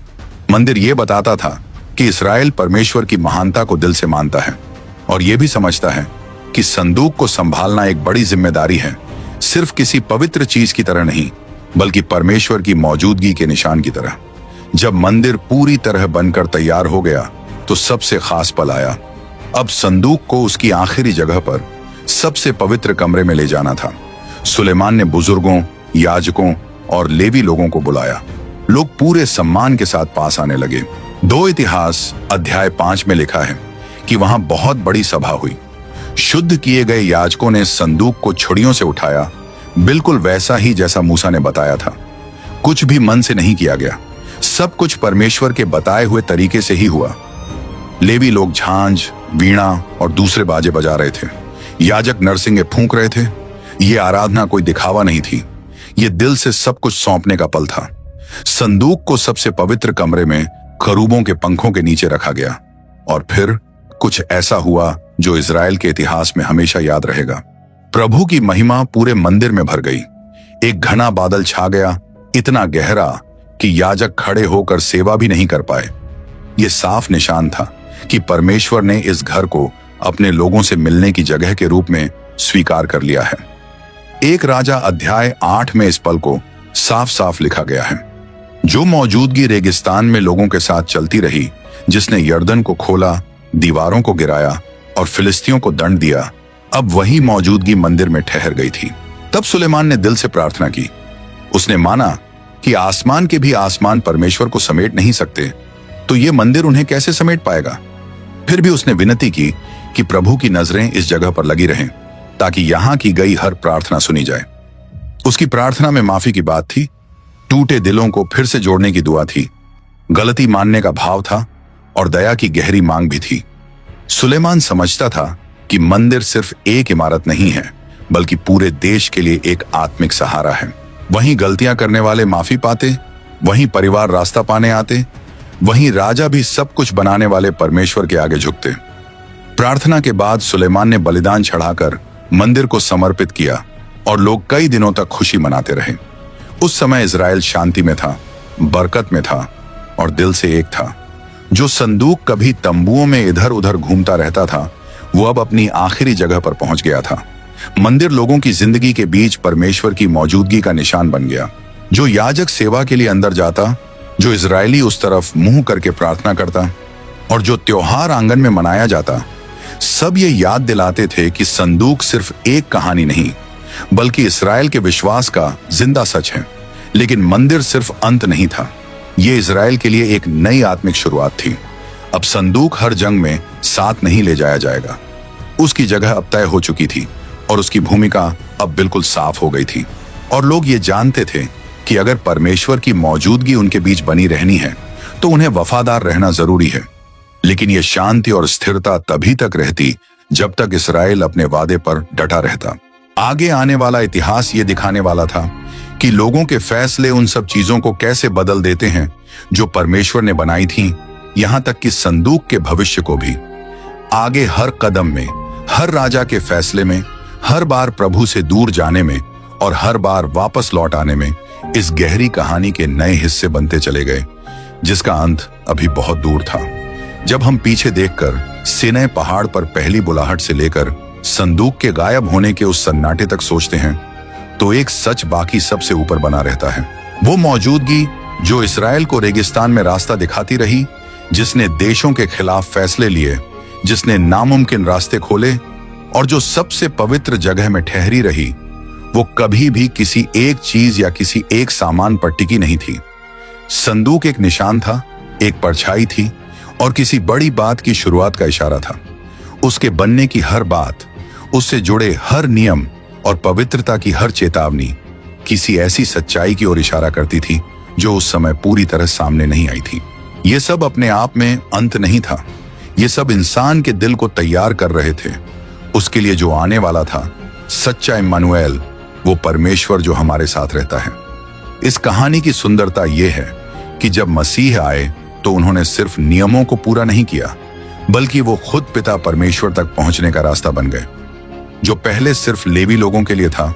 मंदिर ये बताता था कि इस्राएल परमेश्वर की महानता को दिल से मानता है और यह भी समझता है कि संदूक को संभालना एक बड़ी जिम्मेदारी है, सिर्फ किसी पवित्र चीज की तरह नहीं, बल्कि परमेश्वर की मौजूदगी के निशान की तरह। जब मंदिर पूरी तरह बनकर तैयार हो गया तो सबसे खास पल आया। अब संदूक को उसकी आखिरी जगह पर सबसे पवित्र कमरे में ले जाना था। सुलेमान ने बुजुर्गों, याजकों और लेवी लोगों को बुलाया। लोग पूरे सम्मान के साथ पास आने लगे। 2 इतिहास अध्याय 5 में लिखा है कि वहां बहुत बड़ी सभा हुई। शुद्ध किए गए याजकों ने संदूक को छुड़ियों से उठाया, बिल्कुल वैसा ही जैसा मूसा ने बताया था। कुछ भी मन से नहीं किया गया, सब कुछ परमेश्वर के बताए हुए तरीके से ही हुआ। लेवी लोग झांझ, वीणा और दूसरे बाजे बजा रहे थे। याजक नरसिंगे फूंक रहे थे। ये आराधना कोई दिखावा नहीं थी, ये दिल से सब कुछ सौंपने का पल था। संदूक को सबसे पवित्र कमरे में खरूबों के पंखों के नीचे रखा गया और फिर कुछ ऐसा हुआ जो इजराइल के इतिहास में हमेशा याद रहेगा। प्रभु की महिमा पूरे मंदिर में भर गई। एक घना बादल छा गया, इतना गहरा कि याजक खड़े होकर सेवा भी नहीं कर पाए। यह साफ निशान था कि परमेश्वर ने इस घर को अपने लोगों से मिलने की जगह के रूप में स्वीकार कर लिया है। एक राजा अध्याय 8 में इस पल को साफ साफ लिखा गया है। जो मौजूदगी रेगिस्तान में लोगों के साथ चलती रही, जिसने यर्दन को खोला, दीवारों को गिराया और फिलिस्तियों को दंड दिया, अब वही मौजूदगी मंदिर में ठहर गई थी। तब सुलेमान ने दिल से प्रार्थना की। उसने माना कि आसमान के भी आसमान परमेश्वर को समेट नहीं सकते, तो ये मंदिर उन्हें कैसे समेट पाएगा। फिर भी उसने विनती की कि प्रभु की नजरें इस जगह पर लगी रहें, ताकि यहां की गई हर प्रार्थना सुनी जाए। उसकी प्रार्थना में माफी की बात थी, टूटे दिलों को फिर से जोड़ने की दुआ थी, गलती मानने का भाव था और दया की गहरी मांग भी थी। सुलेमान समझता था कि मंदिर सिर्फ एक इमारत नहीं है, बल्कि पूरे देश के लिए एक आत्मिक सहारा है। वहीं गलतियां करने वाले माफी पाते, वहीं परिवार रास्ता पाने आते, वहीं राजा भी सब कुछ बनाने वाले परमेश्वर के आगे झुकते। प्रार्थना के बाद सुलेमान ने बलिदान चढ़ाकर मंदिर को समर्पित किया और लोग कई दिनों तक खुशी मनाते रहे। उस समय इजराइल शांति में था, बरकत में था और दिल से एक था। जो संदूक कभी तंबुओं में इधर उधर घूमता रहता था, वो अब अपनी आखिरी जगह पर पहुंच गया था। मंदिर लोगों की जिंदगी के बीच परमेश्वर की मौजूदगी का निशान बन गया। जो याजक सेवा के लिए अंदर जाता, जो इजरायली उस तरफ मुंह करके प्रार्थना करता और जो त्योहार आंगन में मनाया जाता, सब ये याद दिलाते थे कि संदूक सिर्फ एक कहानी नहीं, बल्कि इस्राएल के विश्वास का जिंदा सच है। लेकिन मंदिर सिर्फ अंत नहीं था, ये इजराइल के लिए एक नई आत्मिक शुरुआत थी। अब संदूक हर जंग में साथ नहीं ले जाया जाएगा, उसकी जगह अब तय हो चुकी थी और उसकी भूमिका अब बिल्कुल साफ हो गई थी। और लोग ये जानते थे कि अगर परमेश्वर की मौजूदगी उनके बीच बनी रहनी है तो उन्हें वफादार रहना जरूरी है। लेकिन यह शांति और स्थिरता तभी तक रहती जब तक इस्राएल अपने वादे पर डटा रहता। आगे आने वाला इतिहास ये दिखाने वाला था कि लोगों के फैसले उन सब चीजों को कैसे बदल देते हैं जो परमेश्वर ने बनाई थी, यहां तक कि संदूक के भविष्य को भी। आगे हर कदम में, हर राजा के फैसले में, हर बार प्रभु से दूर जाने में और हर बार वापस लौट आने में इस गहरी कहानी के नए हिस्से बनते चले गए, जिसका अंत अभी बहुत दूर था। जब हम पीछे देखकर सिनै पहाड़ पर पहली बुलाहट से लेकर संदूक के गायब होने के उस सन्नाटे तक सोचते हैं, तो एक सच बाकी सबसे ऊपर बना रहता है। वो मौजूदगी जो इस्राएल को रेगिस्तान में रास्ता दिखाती रही, जिसने देशों के खिलाफ फैसले लिए, जिसने नामुमकिन रास्ते खोले और जो सबसे पवित्र जगह में ठहरी रही, वो कभी भी किसी एक चीज या किसी एक सामान पर टिकी नहीं थी। संदूक एक निशान था, एक परछाई थी और किसी बड़ी बात की शुरुआत का इशारा था। उसके बनने की हर बात, उससे जुड़े हर नियम और पवित्रता की हर चेतावनी किसी ऐसी सच्चाई की ओर इशारा करती थी जो उस समय पूरी तरह सामने नहीं आई थी। ये सब अपने आप में अंत नहीं था, ये सब इंसान के दिल को तैयार कर रहे थे उसके लिए जो आने वाला था, सच्चा इम्मानुएल, वो परमेश्वर जो हमारे साथ रहता है। इस कहानी की सुंदरता यह है कि जब मसीह आए तो उन्होंने सिर्फ नियमों को पूरा नहीं किया, बल्कि वो खुद पिता परमेश्वर तक पहुंचने का रास्ता बन गए। जो पहले सिर्फ लेवी लोगों के लिए था,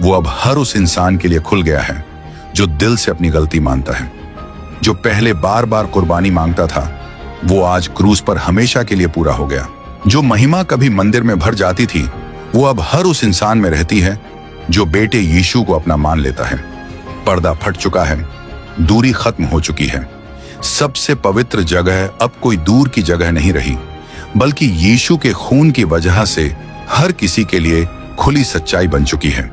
वो अब हर उस इंसान के लिए खुल गया है जो दिल से अपनी गलती मानता है। जो पहले बार बार कुर्बानी मांगता था, वो आज क्रूस पर हमेशा के लिए पूरा हो गया। जो महिमा कभी मंदिर में भर जाती थी, वो अब हर उस इंसान में रहती है जो बेटे यीशु को अपना मान लेता है। पर्दा फट चुका है, दूरी खत्म हो चुकी है। सबसे पवित्र जगह अब कोई दूर की जगह नहीं रही, बल्कि यीशु के खून की वजह से हर किसी के लिए खुली सच्चाई बन चुकी है।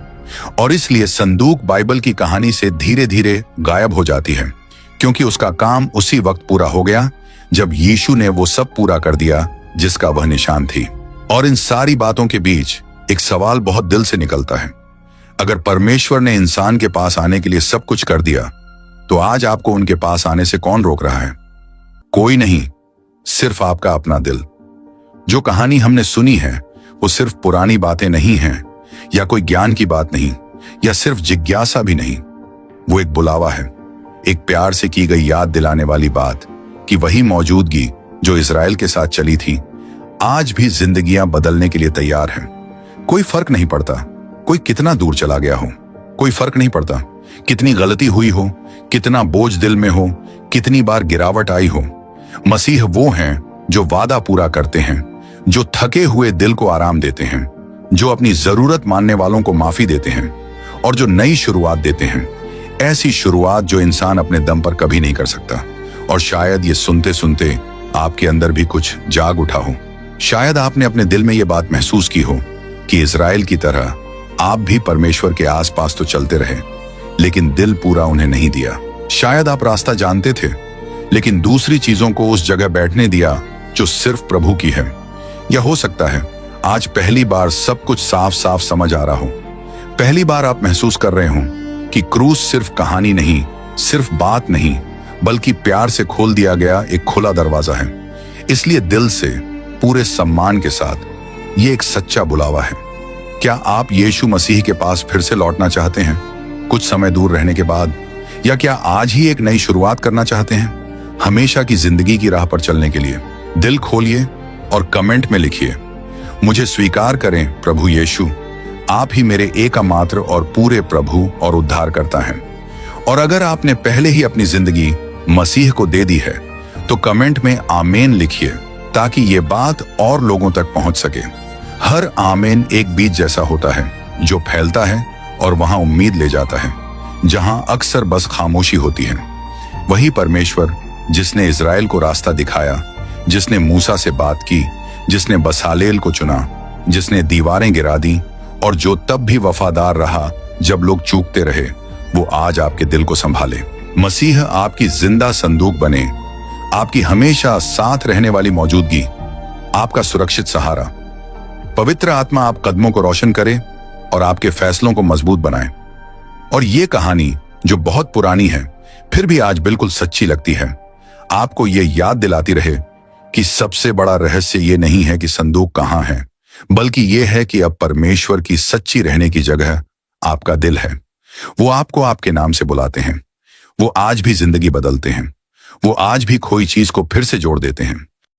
और इसलिए संदूक बाइबल की कहानी से धीरे धीरे गायब हो जाती है, क्योंकि उसका काम उसी वक्त पूरा हो गया जब यीशु ने वो सब पूरा कर दिया जिसका वह निशान थी। और इन सारी बातों के बीच एक सवाल बहुत दिल से निकलता है, अगर परमेश्वर ने इंसान के पास आने के लिए सब कुछ कर दिया, तो आज आपको उनके पास आने से कौन रोक रहा है? कोई नहीं, सिर्फ आपका अपना दिल। जो कहानी हमने सुनी है वो सिर्फ पुरानी बातें नहीं हैं, या कोई ज्ञान की बात नहीं, या सिर्फ जिज्ञासा भी नहीं। वो एक बुलावा है, एक प्यार से की गई याद दिलाने वाली बात कि वही मौजूदगी जो इस्राएल के साथ चली थी, आज भी जिंदगियां बदलने के लिए तैयार है। कोई फर्क नहीं पड़ता कोई कितना दूर चला गया हो, कोई फर्क नहीं पड़ता कितनी गलती हुई हो, कितना बोझ दिल में हो, कितनी बार गिरावट आई हो। मसीह वो हैं जो वादा पूरा करते हैं, जो थके हुए दिल को आराम देते हैं, जो अपनी जरूरत मानने वालों को माफी देते हैं और जो नई शुरुआत देते हैं। ऐसी शुरुआत जो इंसान अपने दम पर कभी नहीं कर सकता। और शायद ये सुनते सुनते आपके अंदर भी कुछ जाग उठा हो। शायद आपने अपने दिल में ये बात महसूस की हो कि इजराइल की तरह आप भी परमेश्वर के आसपास तो चलते रहे, लेकिन दिल पूरा उन्हें नहीं दिया। शायद आप रास्ता जानते थे, लेकिन दूसरी चीजों को उस जगह बैठने दिया जो सिर्फ प्रभु की है। या हो सकता है आज पहली बार सब कुछ साफ साफ समझ आ रहा हो। पहली बार आप महसूस कर रहे हो कि क्रूस सिर्फ कहानी नहीं, सिर्फ बात नहीं, बल्कि प्यार से खोल दिया गया एक खुला दरवाजा है। इसलिए दिल से, पूरे सम्मान के साथ ये एक सच्चा बुलावा है। क्या आप यीशु मसीह के पास फिर से लौटना चाहते हैं, कुछ समय दूर रहने के बाद? या क्या आज ही एक नई शुरुआत करना चाहते हैं, हमेशा की जिंदगी की राह पर चलने के लिए? दिल खोलिए और कमेंट में लिखिए, मुझे स्वीकार करें प्रभु यीशु, आप ही मेरे एकमात्र और पूरे प्रभु और उद्धारकर्ता हैं। और अगर आपने पहले ही अपनी जिंदगी मसीह को दे दी है तो कमेंट में आमीन लिखिए, ताकि ये बात और लोगों तक पहुंच सके। हर आमीन एक बीज जैसा होता है जो फैलता है और वहां उम्मीद ले जाता है जहां अक्सर बस खामोशी होती है। वही परमेश्वर जिसने इजराइल को रास्ता दिखाया, जिसने मूसा से बात की, जिसने बसालेल को चुना, जिसने दीवारें गिरा दी और जो तब भी वफादार रहा जब लोग चूकते रहे, वो आज आपके दिल को संभाले। मसीह आपकी जिंदा संदूक बने, आपकी हमेशा साथ रहने वाली मौजूदगी, आपका सुरक्षित सहारा। पवित्र आत्मा आप कदमों को रोशन करे और आपके फैसलों को मजबूत बनाए। और ये कहानी जो बहुत पुरानी है फिर भी आज बिल्कुल सच्ची लगती है, आपको ये याद दिलाती रहे कि सबसे बड़ा रहस्य ये नहीं है कि संदूक कहाँ है, बल्कि ये है कि अब परमेश्वर की सच्ची रहने की जगह आपका दिल है। वो आपको आपके नाम से बुलाते हैं। वो आज भी जिंदगी बदलते हैं। वो आज भी खोई चीज को फिर से जोड़ देते हैं।